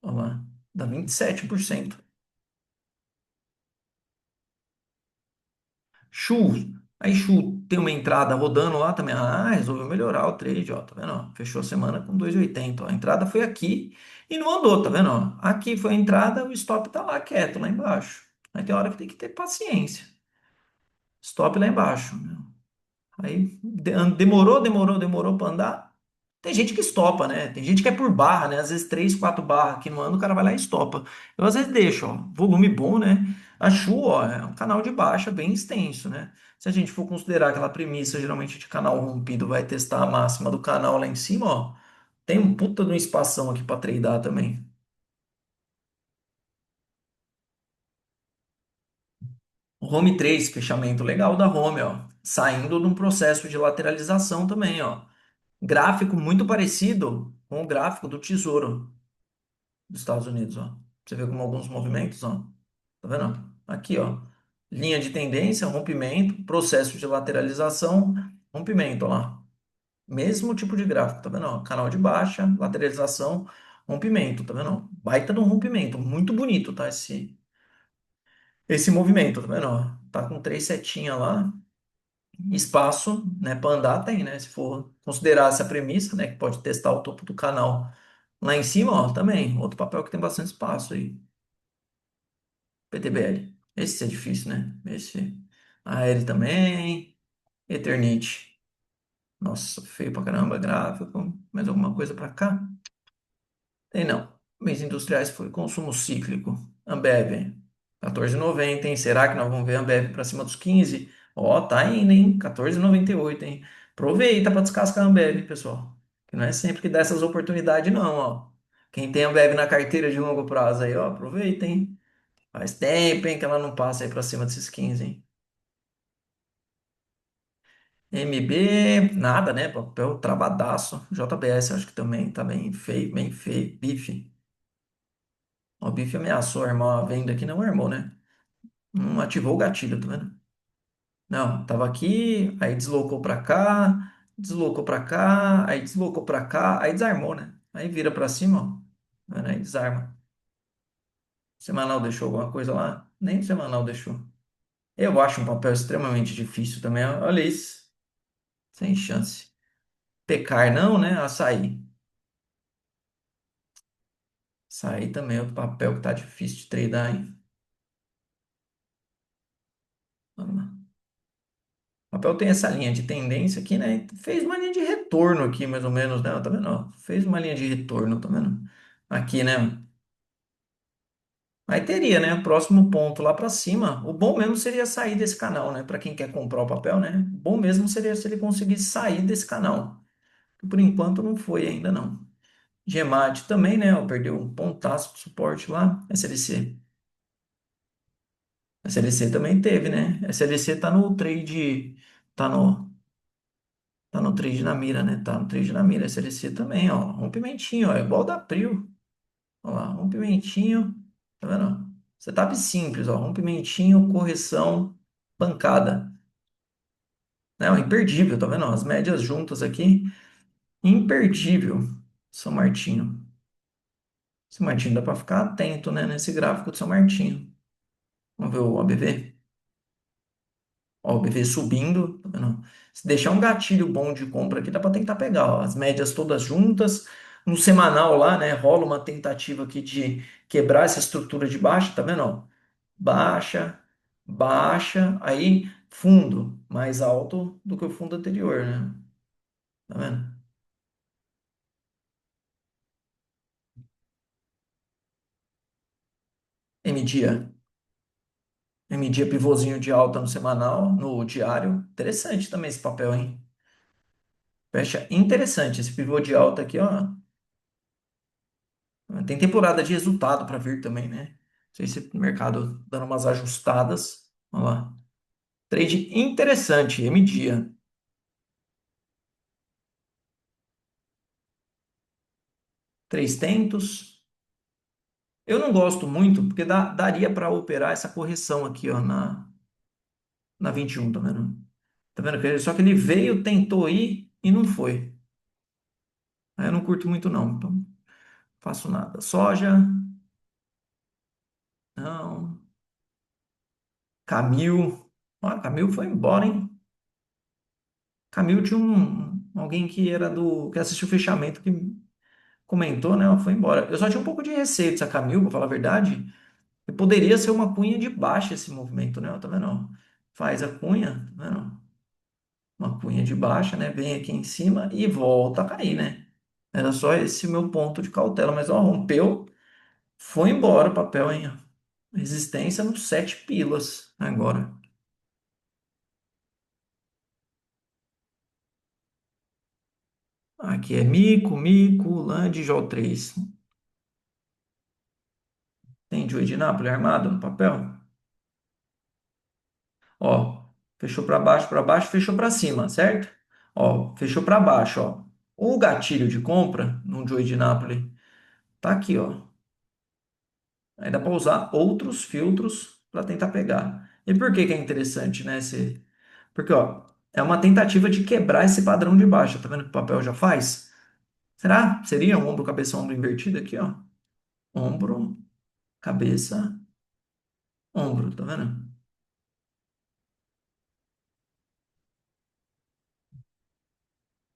Olha lá, dá 27%. Chu, aí Chu tem uma entrada rodando lá também. Ah, resolveu melhorar o trade, ó, tá vendo? Ó? Fechou a semana com 2,80. Ó. A entrada foi aqui e não andou, tá vendo? Ó? Aqui foi a entrada, o stop tá lá quieto, lá embaixo. Aí tem hora que tem que ter paciência. Stop lá embaixo. Aí demorou para andar. Tem gente que estopa, né? Tem gente que é por barra, né? Às vezes 3, 4 barras que não anda, o cara vai lá e estopa. Eu às vezes deixo, ó, volume bom, né? A Shu, ó, é um canal de baixa bem extenso, né? Se a gente for considerar aquela premissa, geralmente de canal rompido vai testar a máxima do canal lá em cima, ó. Tem um puta de um espação aqui para treinar também. O Home 3, fechamento legal da Home, ó. Saindo de um processo de lateralização também, ó. Gráfico muito parecido com o gráfico do Tesouro dos Estados Unidos, ó. Você vê como alguns movimentos, ó. Tá vendo? Aqui, ó. Linha de tendência, rompimento, processo de lateralização, rompimento, ó lá. Mesmo tipo de gráfico, tá vendo? Ó? Canal de baixa, lateralização, rompimento, tá vendo? Ó? Baita de um rompimento, muito bonito, tá? Esse movimento, tá vendo? Ó? Tá com três setinhas lá, espaço, né, para andar tem, né? Se for considerar essa premissa, né, que pode testar o topo do canal lá em cima, ó, também, outro papel que tem bastante espaço aí, PTBL. Esse é difícil, né? Esse, Aéreo também, Eternite. Nossa, feio pra caramba, gráfico. Mais alguma coisa pra cá? Tem não. Bens industriais foi consumo cíclico. Ambev, 14,90, hein? Será que nós vamos ver a Ambev para cima dos 15? Ó, tá indo, hein? 14,98, hein? Aproveita para descascar a Ambev, pessoal. Que não é sempre que dá essas oportunidades, não, ó. Quem tem Ambev na carteira de longo prazo aí, ó, aproveita, hein? Faz tempo, hein, que ela não passa aí para cima desses 15, hein? MB, nada, né? Papel travadaço. JBS, acho que também tá bem feio, bem feio. Bife. O Bife ameaçou armar a venda aqui, não armou, né? Não ativou o gatilho, tá vendo? Não, tava aqui, aí deslocou pra cá, aí deslocou pra cá, aí desarmou, né? Aí vira pra cima, ó. Tá vendo? Aí desarma. Semanal deixou alguma coisa lá? Nem o semanal deixou. Eu acho um papel extremamente difícil também. Olha isso. Sem chance. Pecar não, né? Açaí. Açaí também é outro papel que tá difícil de treinar, hein? Vamos lá. O papel tem essa linha de tendência aqui, né? Fez uma linha de retorno aqui, mais ou menos, né? Tá vendo? Ó, fez uma linha de retorno, tá vendo? Aqui, né? Aí teria, né? O próximo ponto lá para cima. O bom mesmo seria sair desse canal, né? Para quem quer comprar o papel, né? O bom mesmo seria se ele conseguisse sair desse canal. Que por enquanto não foi ainda, não. Gemate também, né? Ó, perdeu um pontaço de suporte lá. SLC. SLC também teve, né? SLC tá no trade. Tá no. Tá no trade na mira, né? Tá no trade na mira. SLC também, ó. Rompimentinho, ó. É igual da Prio. Ó lá, rompimentinho. Tá vendo? Setup simples, ó. Rompimentinho, correção, pancada. Né? Ó, imperdível, tá vendo? Ó, as médias juntas aqui. Imperdível. São Martinho. São Martinho dá pra ficar atento, né? Nesse gráfico de São Martinho. Vamos ver o OBV. Ó, o BV subindo, tá vendo? Se deixar um gatilho bom de compra aqui, dá para tentar pegar, ó, as médias todas juntas. No semanal lá, né, rola uma tentativa aqui de quebrar essa estrutura de baixa, tá vendo? Ó? Baixa, baixa, aí fundo mais alto do que o fundo anterior, né? Tá vendo? MDia, MDia pivôzinho de alta no semanal, no diário. Interessante também esse papel, hein? Fecha interessante esse pivô de alta aqui, ó. Tem temporada de resultado para vir também, né? Não sei se o mercado dando umas ajustadas. Olha lá. Trade interessante, M-Dia. Três tentos. Eu não gosto muito, porque daria para operar essa correção aqui, ó, na 21, tá vendo? Tá vendo? Só que ele veio, tentou ir e não foi. Aí eu não curto muito, não. Então, não faço nada. Soja, não. Camil. Ah, Camil foi embora, hein? Camil tinha alguém que era que assistiu o fechamento que comentou, né? Ela foi embora. Eu só tinha um pouco de receio dessa Camil, pra falar a verdade. E poderia ser uma cunha de baixa esse movimento, né? Tá vendo? Faz a cunha, tá vendo? Uma cunha de baixa, né? Vem aqui em cima e volta a cair, né? Era só esse meu ponto de cautela, mas ó, rompeu, foi embora o papel, hein? Resistência nos 7 pilas agora. Aqui é mico, land, Jó 3. Tem Joey de Nápoles armado no papel? Ó, fechou para baixo, fechou para cima, certo? Ó, fechou para baixo, ó. O gatilho de compra no Joey de Nápoles tá aqui, ó. Aí dá para usar outros filtros para tentar pegar. E por que que é interessante, né? Porque, ó, é uma tentativa de quebrar esse padrão de baixa. Tá vendo que o papel já faz? Será? Seria um ombro, cabeça, ombro invertido aqui, ó. Ombro, cabeça, ombro, tá vendo?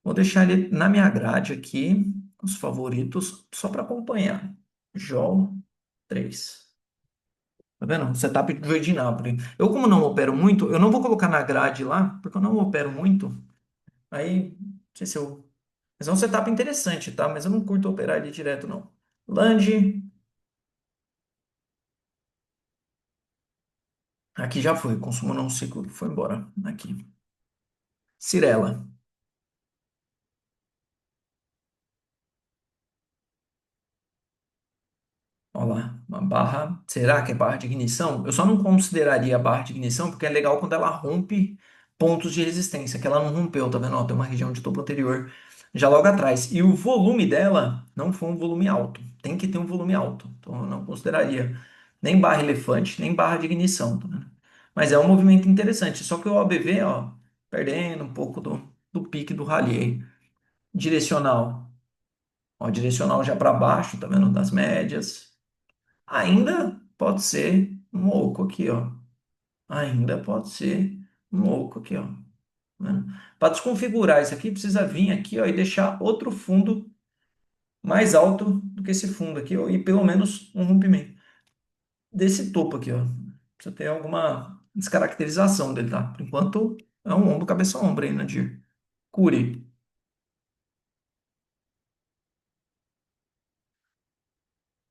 Vou deixar ele na minha grade aqui, os favoritos, só para acompanhar. Jó 3. Tá vendo? Setup de Joy de Nápoles. Eu, como não opero muito, eu não vou colocar na grade lá, porque eu não opero muito. Aí, não sei se eu. Mas é um setup interessante, tá? Mas eu não curto operar ele direto, não. Land, aqui já foi. Consumo não ciclo, foi embora. Aqui. Cirela. Olha lá, uma barra. Será que é barra de ignição? Eu só não consideraria barra de ignição porque é legal quando ela rompe pontos de resistência, que ela não rompeu, tá vendo? Ó, tem uma região de topo anterior já logo atrás. E o volume dela não foi um volume alto. Tem que ter um volume alto. Então eu não consideraria nem barra elefante, nem barra de ignição, tá vendo? Mas é um movimento interessante. Só que o OBV, ó, perdendo um pouco do pique do rally aí. Direcional. Ó, direcional já para baixo, tá vendo? Das médias. Ainda pode ser um oco aqui, ó. Ainda pode ser um oco aqui, ó. Para desconfigurar isso aqui, precisa vir aqui, ó, e deixar outro fundo mais alto do que esse fundo aqui, ó, e pelo menos um rompimento desse topo aqui, ó. Precisa ter alguma descaracterização dele, tá? Por enquanto, é um ombro, cabeça ombro aí, Nadir. Cure.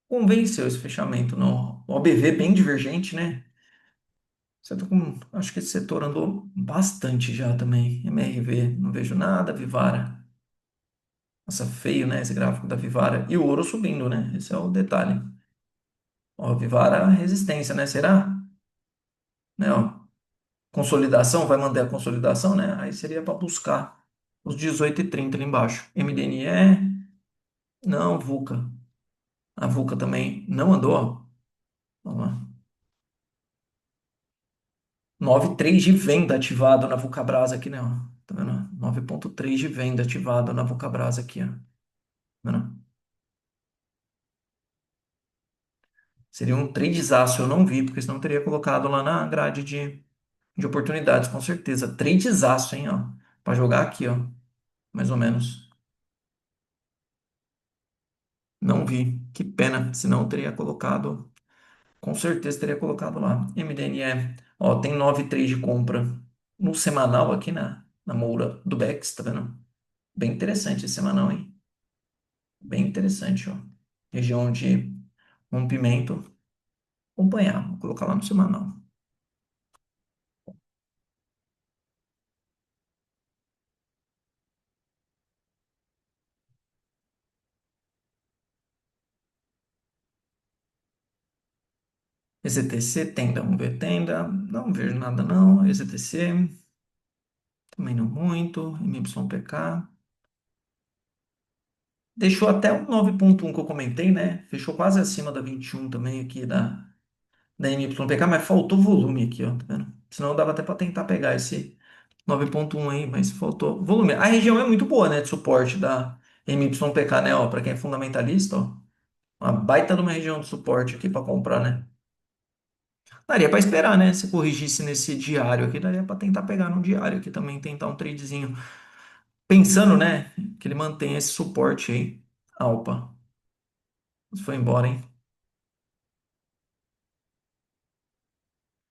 Convenceu esse fechamento no OBV bem divergente, né? Você tá com, acho que esse setor andou bastante já também. MRV, não vejo nada. Vivara. Nossa, feio, né? Esse gráfico da Vivara. E o ouro subindo, né? Esse é o detalhe. Ó, Vivara, resistência, né? Será? Né, ó, consolidação, vai manter a consolidação, né? Aí seria para buscar os 18,30 ali embaixo. MDNE, não. VUCA. A VUCA também não andou, ó. Vamos lá. 9,3 de venda ativado na Vulcabras aqui, né? Ó. Tá vendo? 9,3 de venda ativado na Vulcabras aqui, ó. Tá vendo? Seria um tradezaço, eu não vi, porque senão eu teria colocado lá na grade de oportunidades, com certeza. Tradezaço, hein, ó. Pra jogar aqui, ó. Mais ou menos. Não vi. Que pena, senão eu teria colocado. Com certeza teria colocado lá. MDNE, ó, tem 9,3 de compra no semanal aqui na Moura do Bex, tá vendo? Bem interessante esse semanal, hein? Bem interessante, ó. Região de rompimento. Acompanhar, vou colocar lá no semanal. EZTC, tenda, vamos ver tenda. Não vejo nada não. EZTC, também não muito. MYPK. Deixou até o 9,1 que eu comentei, né? Fechou quase acima da 21 também aqui da MYPK, mas faltou volume aqui, ó, tá vendo? Senão dava até para tentar pegar esse 9,1 aí, mas faltou volume. A região é muito boa, né, de suporte da MYPK, né, ó, para quem é fundamentalista, ó, uma baita de uma região de suporte aqui para comprar, né? Daria para esperar, né, se corrigisse nesse diário aqui, daria para tentar pegar no diário aqui também, tentar um tradezinho. Pensando, né, que ele mantenha esse suporte aí. Ah, opa, foi embora, hein?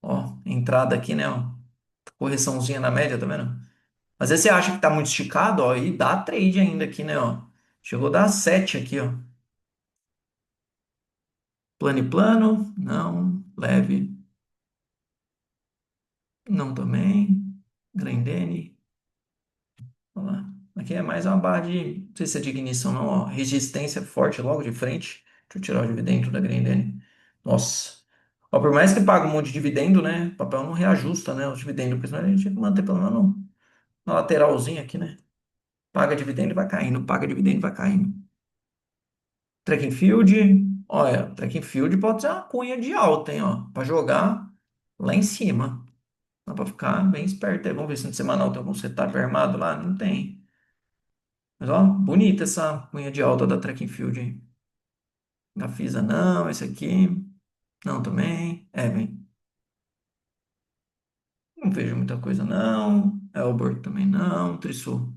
Ó, entrada aqui, né, ó, correçãozinha na média, tá vendo? Às vezes você acha que tá muito esticado, ó, e dá trade ainda aqui, né, ó. Chegou a dar 7 aqui, ó. Plano e plano, não. Leve, não também. Grendene, olha lá. Aqui é mais uma barra de, não sei se é de ignição, não, ó. Resistência forte logo de frente. Deixa eu tirar o dividendo da Grendene. Nossa. Ó, por mais que pague um monte de dividendo, né, o papel não reajusta, né, os dividendos, porque senão a gente tem que manter pelo menos na lateralzinha aqui, né. Paga dividendo e vai caindo, paga dividendo e vai caindo. Track and field, olha, track and field pode ser uma cunha de alta, hein, ó, para jogar lá em cima. Dá para ficar bem esperto aí. Vamos ver se no semanal tem algum setup armado lá. Não tem. Mas ó, bonita essa cunha de alta da track and field, hein. Gafisa não, esse aqui não também. É, bem, não vejo muita coisa não. Elbor também não. Trisul.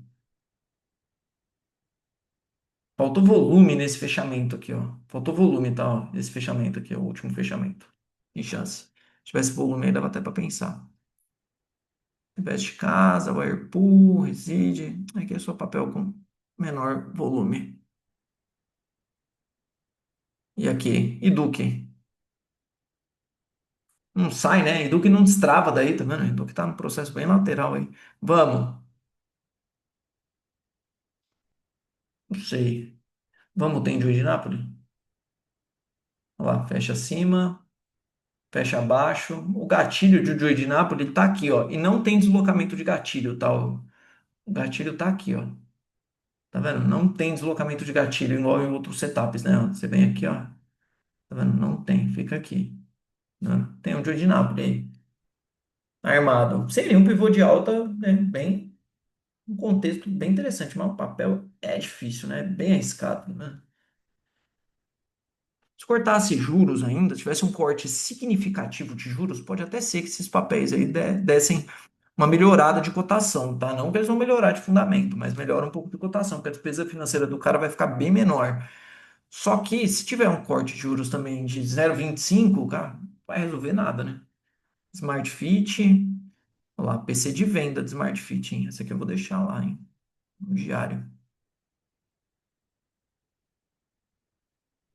Faltou volume nesse fechamento aqui, ó. Faltou volume, tá, ó. Esse fechamento aqui, ó, o último fechamento. Que chance. Se tivesse volume aí, dava até para pensar. Investe casa, Whirlpool, reside. Aqui é só papel com menor volume. E aqui, e Duque. Não sai, né? E Duque não destrava daí, tá vendo? E Duque tá no processo bem lateral aí. Vamos. Não sei. Vamos, tem Juiz de Nápoles? Olha lá, fecha acima, fecha abaixo. O gatilho de Juiz de Nápoles tá aqui, ó. E não tem deslocamento de gatilho, tá? O gatilho tá aqui, ó. Tá vendo? Não tem deslocamento de gatilho igual em outros setups, né? Você vem aqui, ó. Tá vendo? Não tem, fica aqui. Né? Tem um Juiz de Nápoles aí. Armado. Seria um pivô de alta, né, bem, um contexto bem interessante, mas o papel é difícil, né? Bem arriscado, né? Se cortasse juros ainda, tivesse um corte significativo de juros, pode até ser que esses papéis aí dessem uma melhorada de cotação, tá? Não que eles vão melhorar de fundamento, mas melhora um pouco de cotação, porque a despesa financeira do cara vai ficar bem menor. Só que se tiver um corte de juros também de 0,25, cara, não vai resolver nada, né? Smart Fit, olha lá, PC de venda de Smart Fit, hein? Essa aqui eu vou deixar lá, hein? No diário.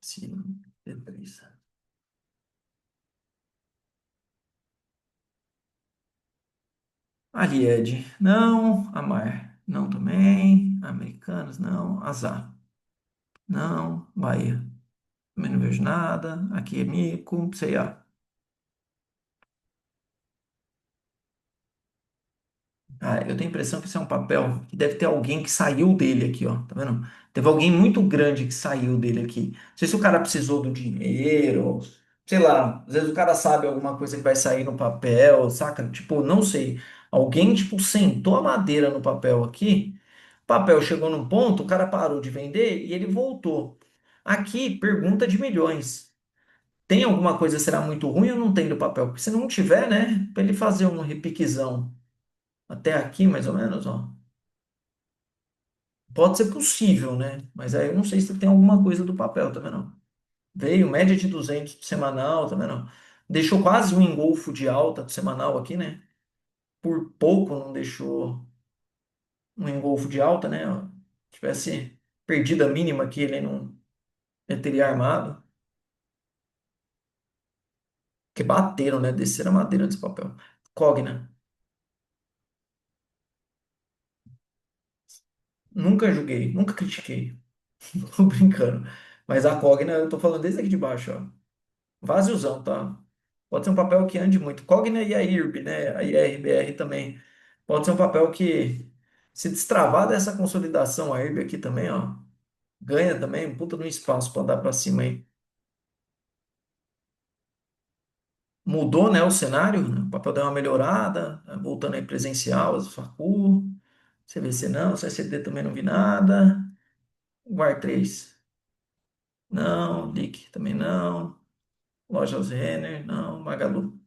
Sim, beleza. Aried, não. Amar, não também. Americanos, não. Azar, não. Bahia, também não vejo nada. Aqui é Mico, C&A. Ah, eu tenho a impressão que isso é um papel que deve ter alguém que saiu dele aqui, ó. Tá vendo? Teve alguém muito grande que saiu dele aqui. Não sei se o cara precisou do dinheiro, sei lá. Às vezes o cara sabe alguma coisa que vai sair no papel, saca? Tipo, não sei. Alguém, tipo, sentou a madeira no papel aqui. O papel chegou num ponto, o cara parou de vender e ele voltou. Aqui, pergunta de milhões. Tem alguma coisa que será muito ruim ou não tem do papel? Porque se não tiver, né? Para ele fazer um repiquezão até aqui, mais ou menos, ó. Pode ser possível, né? Mas aí eu não sei se tem alguma coisa do papel, também não. Veio média de 200 do semanal, também não. Deixou quase um engolfo de alta do semanal aqui, né? Por pouco não deixou um engolfo de alta, né? Ó. Tivesse perdido a mínima aqui, ele não ele teria armado. Que bateram, né? Desceram a madeira desse papel. Cogna. Nunca julguei, nunca critiquei. Tô brincando. Mas a Cogna, eu tô falando desde aqui de baixo, ó. Vaziozão, tá? Pode ser um papel que ande muito. Cogna e a IRB, né? A IRBR também. Pode ser um papel que, se destravar dessa consolidação, a IRB aqui também, ó, ganha também um puta no espaço para dar para cima aí. Mudou, né, o cenário, né? O papel deu uma melhorada, tá voltando aí presencial, as facul, CVC não, CCD também não vi nada. VAR 3, não. LIC também não. Lojas Renner, não. Magalu.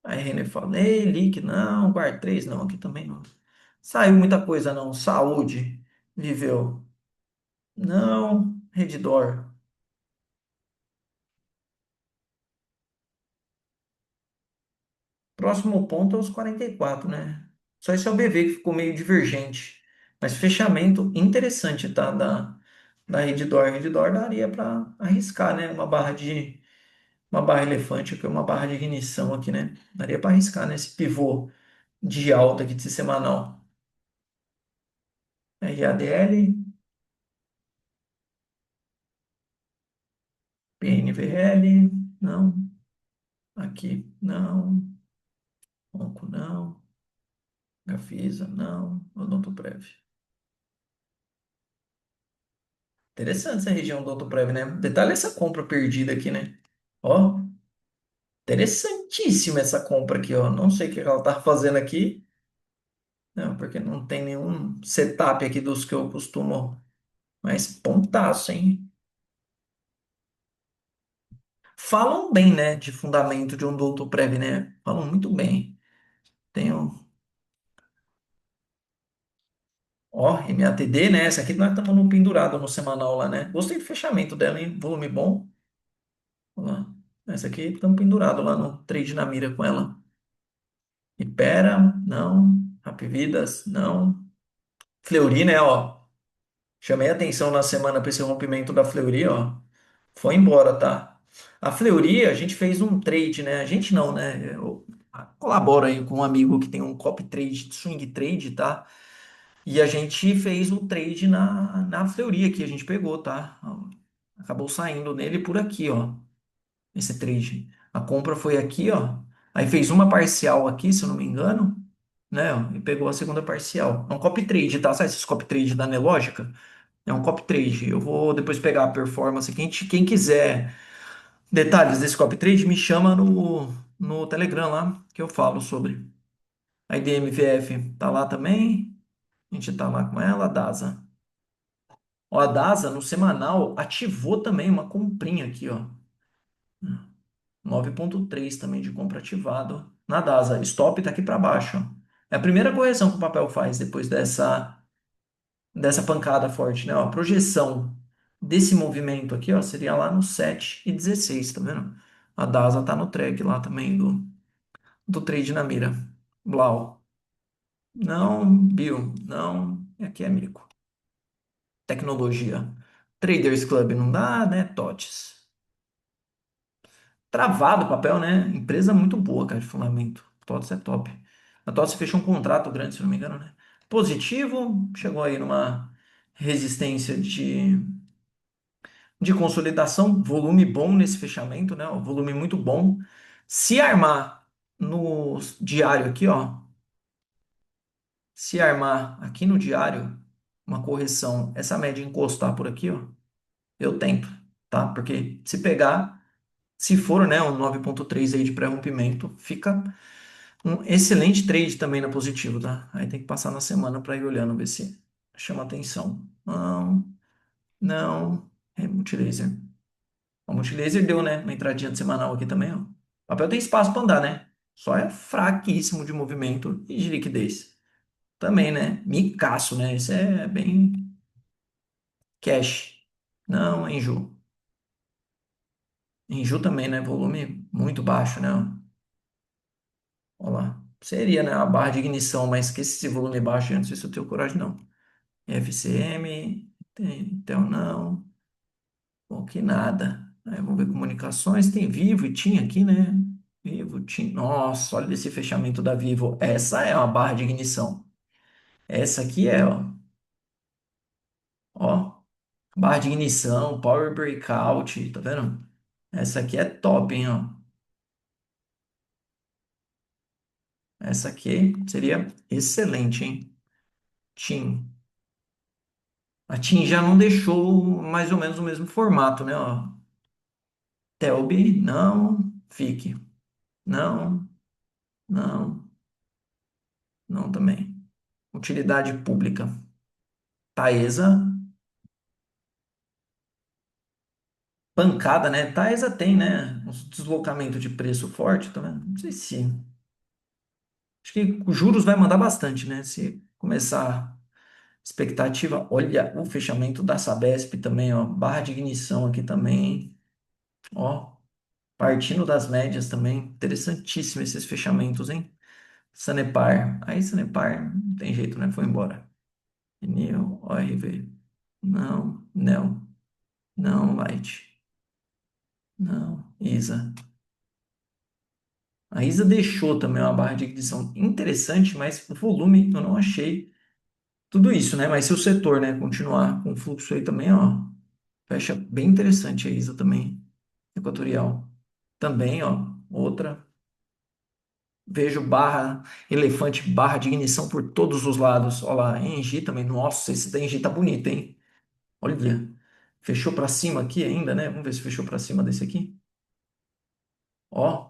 Aí Renner falei, LIC não. VAR 3 não, aqui também não. Saiu muita coisa não. Saúde, Viveu, não. Redditor. Próximo ponto é os 44, né? Só esse é o BV que ficou meio divergente. Mas fechamento interessante, tá? Da Redditor. Redditor daria para arriscar, né? Uma barra elefante aqui, uma barra de ignição aqui, né? Daria para arriscar nesse pivô de alta aqui de semanal. RADL, PNVL, não. Aqui, não. Onco, não. Gafisa, não. Odontoprev. Interessante essa região do Odontoprev, né? Detalhe essa compra perdida aqui, né? Ó, interessantíssima essa compra aqui, ó. Não sei o que ela tá fazendo aqui. Não, porque não tem nenhum setup aqui dos que eu costumo. Mas pontaço, hein? Falam bem, né, de fundamento de um doutor prévio, né? Falam muito bem. Tenho, ó, MATD, né? Essa aqui nós estamos no pendurado no semanal lá, né? Gostei do fechamento dela, hein? Volume bom. Ó lá. Essa aqui estamos pendurado lá no trade na mira com ela. Ipera, não. Vidas, não. Fleury, né, ó. Chamei atenção na semana para esse rompimento da Fleury, ó. Foi embora, tá? A Fleury, a gente fez um trade, né? A gente não, né? Eu colaboro aí com um amigo que tem um copy trade, swing trade, tá? E a gente fez o trade na Fleury aqui, a gente pegou, tá? Acabou saindo nele por aqui, ó. Esse trade. A compra foi aqui, ó. Aí fez uma parcial aqui, se eu não me engano, né? Ó, e pegou a segunda parcial. É um copy trade, tá? Sabe esses copy trade da Nelogica? É um copy trade. Eu vou depois pegar a performance. Quem quiser detalhes desse copy trade, me chama no Telegram lá, que eu falo sobre. A IDMVF tá lá também. A gente tá lá com ela, a DASA. Ó, a DASA no semanal ativou também uma comprinha aqui, ó. 9,3 também de compra ativado na DASA. Stop tá aqui para baixo, ó. É a primeira correção que o papel faz depois dessa pancada forte, né? Ó, a projeção desse movimento aqui, ó, seria lá no 7,16, tá vendo? A DASA tá no track lá também do trade na mira. Blau. Não, Bio. Não. E aqui é mico. Tecnologia. Traders Club não dá, né? TOTS. Travado o papel, né? Empresa muito boa, cara, de fundamento. TOTS é top. A TOTS fechou um contrato grande, se não me engano, né? Positivo, chegou aí numa resistência de consolidação, volume bom nesse fechamento, né? Um volume muito bom. Se armar no diário aqui, ó, se armar aqui no diário uma correção, essa média encostar por aqui, ó, eu tento, tá? Porque se pegar, se for, né, um 9,3 aí de pré-rompimento, fica um excelente trade também na positivo, tá? Aí tem que passar na semana para ir olhando, ver se chama atenção. Não, não, é multilaser. O multilaser deu, né? Uma entradinha de semanal aqui também, ó. O papel tem espaço para andar, né? Só é fraquíssimo de movimento e de liquidez. Também, né? Micaço, né? Isso é bem cash. Não, Enju. Enju também, né? Volume muito baixo, né? Olha lá. Seria, né? A barra de ignição, mas que esse volume baixo, eu não sei se eu tenho coragem, não. FCM, Intel não. Bom, que nada. Aí vamos ver comunicações. Tem Vivo e tinha aqui, né? Vivo, TIM. Nossa, olha esse fechamento da Vivo. Essa é uma barra de ignição. Essa aqui é, ó. Ó, barra de ignição, power breakout, tá vendo? Essa aqui é top, hein, ó. Essa aqui seria excelente, hein? TIM. A TIM já não deixou mais ou menos o mesmo formato, né, ó. Telbi, não. Fique. Não, não, não também. Utilidade pública. Taesa, pancada, né? Taesa tem, né? Uns deslocamento de preço forte, tá vendo? Não sei se. Acho que os juros vai mandar bastante, né? Se começar expectativa. Olha o fechamento da Sabesp também, ó. Barra de ignição aqui também, hein? Ó. Partindo das médias também. Interessantíssimo esses fechamentos, hein? Sanepar. Aí, Sanepar, não tem jeito, né? Foi embora. Enel, ORV. Não, não, não, Light. Não, ISA. A ISA deixou também uma barra de ignição interessante, mas o volume eu não achei tudo isso, né? Mas se o setor, né, continuar com fluxo aí também, ó, fecha bem interessante a ISA também, equatorial. Também, ó, outra. Vejo barra, elefante, barra de ignição por todos os lados. Olha lá, Engie também. Nossa, esse da Engie tá bonito, hein? Olha, fechou para cima aqui ainda, né? Vamos ver se fechou para cima desse aqui. Ó,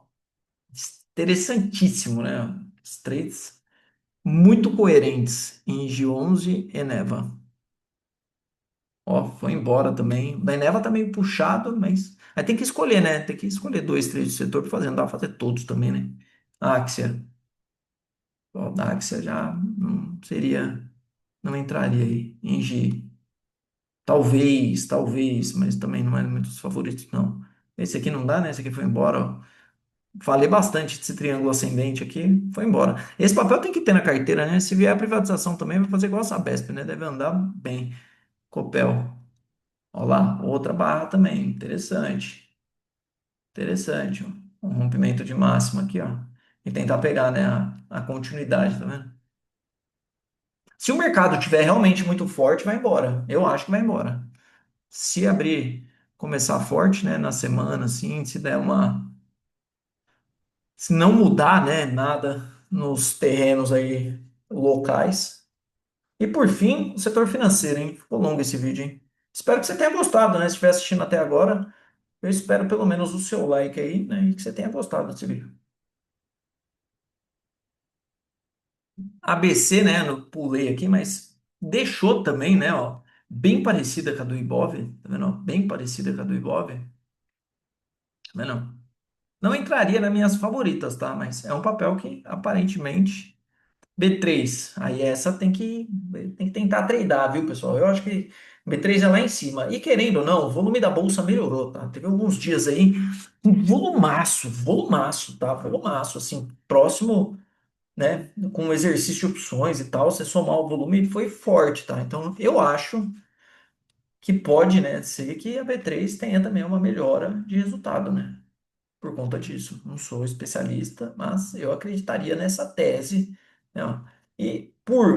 interessantíssimo, né? Os trades muito coerentes em G11 e Eneva. Ó, foi embora também. O da Eneva tá meio puxado, mas aí tem que escolher, né? Tem que escolher dois, três do setor para fazer. Não dá pra fazer todos também, né? Axia. Ó, da Axia já não seria, não entraria aí. Engie. Talvez, mas também não é muito dos favoritos, não. Esse aqui não dá, né? Esse aqui foi embora, ó. Falei bastante desse triângulo ascendente aqui, foi embora. Esse papel tem que ter na carteira, né? Se vier a privatização também, vai fazer igual a Sabesp, né? Deve andar bem. Copel. Olha lá, outra barra também. Interessante. Interessante, ó. Um rompimento de máxima aqui, ó. E tentar pegar, né, a continuidade, tá vendo? Se o mercado tiver realmente muito forte, vai embora. Eu acho que vai embora. Se abrir, começar forte, né, na semana, assim, se der uma. Se não mudar, né, nada nos terrenos aí locais. E por fim, o setor financeiro, hein? Ficou longo esse vídeo, hein? Espero que você tenha gostado, né? Se estiver assistindo até agora, eu espero pelo menos o seu like aí, né? E que você tenha gostado desse vídeo. ABC, né? Eu pulei aqui, mas deixou também, né? Ó, bem parecida com a do Ibov, tá vendo? Ó? Bem parecida com a do Ibov, tá vendo? Não entraria nas minhas favoritas, tá? Mas é um papel que aparentemente B3. Aí essa tem que tentar treinar, viu, pessoal? Eu acho que B3 é lá em cima. E querendo ou não, o volume da bolsa melhorou, tá? Teve alguns dias aí, um volumaço, tá? Volumaço, assim, próximo, né? Com o exercício de opções e tal, você somar o volume, ele foi forte, tá? Então, eu acho que pode, né, ser que a B3 tenha também uma melhora de resultado, né? Por conta disso. Não sou especialista, mas eu acreditaria nessa tese, né? Ó. E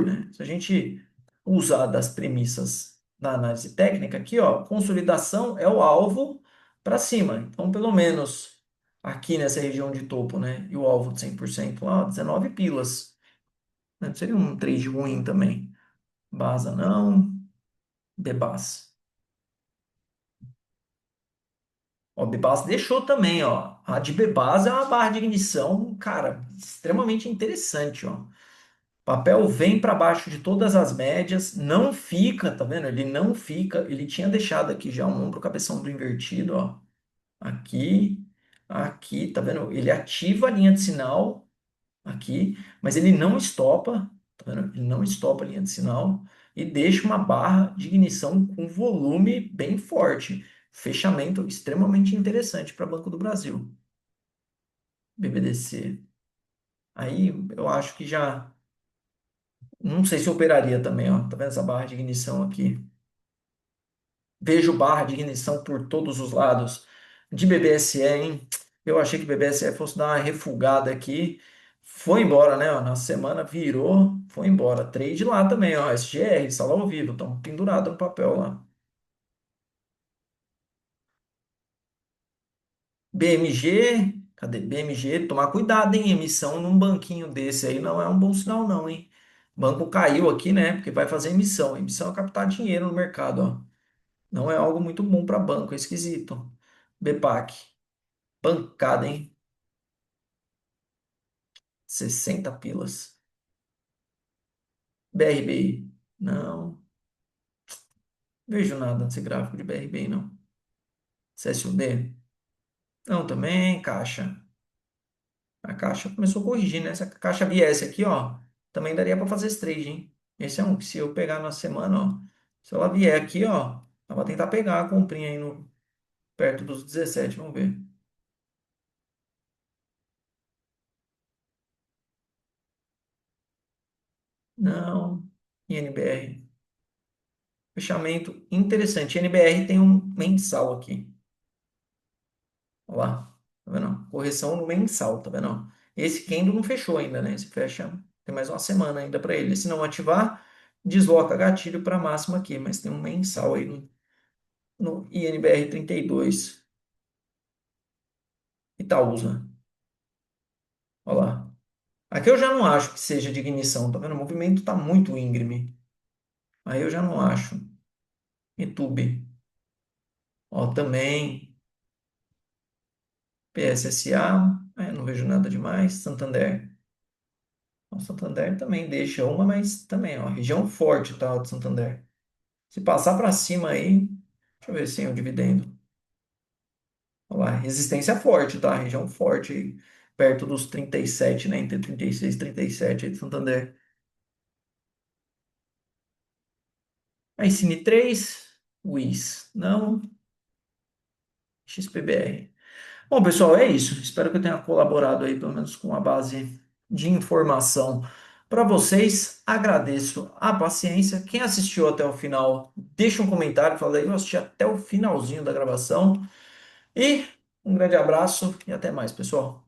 né, se a gente usar das premissas da análise técnica aqui, ó, consolidação é o alvo para cima. Então, pelo menos aqui nessa região de topo, né? E o alvo de 100% lá, 19 pilas. Né? Seria um trade ruim também. Basa não, Bebas. Ó, Bebas deixou também, ó. A de Bebas é uma barra de ignição, cara, extremamente interessante, ó. Papel vem para baixo de todas as médias, não fica, tá vendo? Ele não fica, ele tinha deixado aqui já um ombro cabeção do invertido, ó. Aqui, aqui, tá vendo? Ele ativa a linha de sinal aqui, mas ele não estopa, tá vendo? Ele não estopa a linha de sinal e deixa uma barra de ignição com volume bem forte. Fechamento extremamente interessante para Banco do Brasil, BBDC. Aí eu acho que já, não sei se operaria também, ó. Tá vendo essa barra de ignição aqui? Vejo barra de ignição por todos os lados de BBSE, hein? Eu achei que o BBSE fosse dar uma refugada aqui. Foi embora, né? Ó, na semana virou, foi embora. Trade lá também, ó. SGR, sala ao vivo, estão pendurado no papel lá. BMG, cadê BMG? Tomar cuidado, hein? Emissão num banquinho desse aí não é um bom sinal, não, hein? O banco caiu aqui, né? Porque vai fazer emissão. Emissão é captar dinheiro no mercado, ó. Não é algo muito bom para banco, é esquisito. BPAC, pancada, hein? 60 pilas. BRBI, não. Vejo nada nesse gráfico de BRBI, não. CSUD, não, também. Caixa. A caixa começou a corrigir, né? Se a caixa viesse aqui, ó, também daria para fazer esse trade, hein? Esse é um que se eu pegar na semana, ó, se ela vier aqui, ó, ela vai tentar pegar a comprinha aí no, perto dos 17, vamos ver. Não, INBR. Fechamento interessante. INBR tem um mensal aqui. Olha lá, tá vendo? Correção no mensal, tá vendo? Esse candle não fechou ainda, né? Esse fecha, tem mais uma semana ainda para ele. Se não ativar, desloca gatilho para máxima aqui, mas tem um mensal aí no INBR 32. Itaúsa. Olha lá. Aqui eu já não acho que seja de ignição, tá vendo? O movimento tá muito íngreme. Aí eu já não acho. YouTube. Ó, também. PSSA. Não vejo nada demais. Santander. O Santander também deixa uma, mas também, ó, região forte, tá, o de Santander. Se passar para cima aí, deixa eu ver se tem o dividendo. Olha lá, resistência forte, tá? Região forte aí, perto dos 37, né? Entre 36 e 37 aí de Santander. Aí, Cine 3, WIS, não, XPBR. Bom, pessoal, é isso. Espero que eu tenha colaborado aí, pelo menos com a base de informação para vocês. Agradeço a paciência. Quem assistiu até o final, deixa um comentário, fala aí, eu assisti até o finalzinho da gravação. E um grande abraço e até mais, pessoal.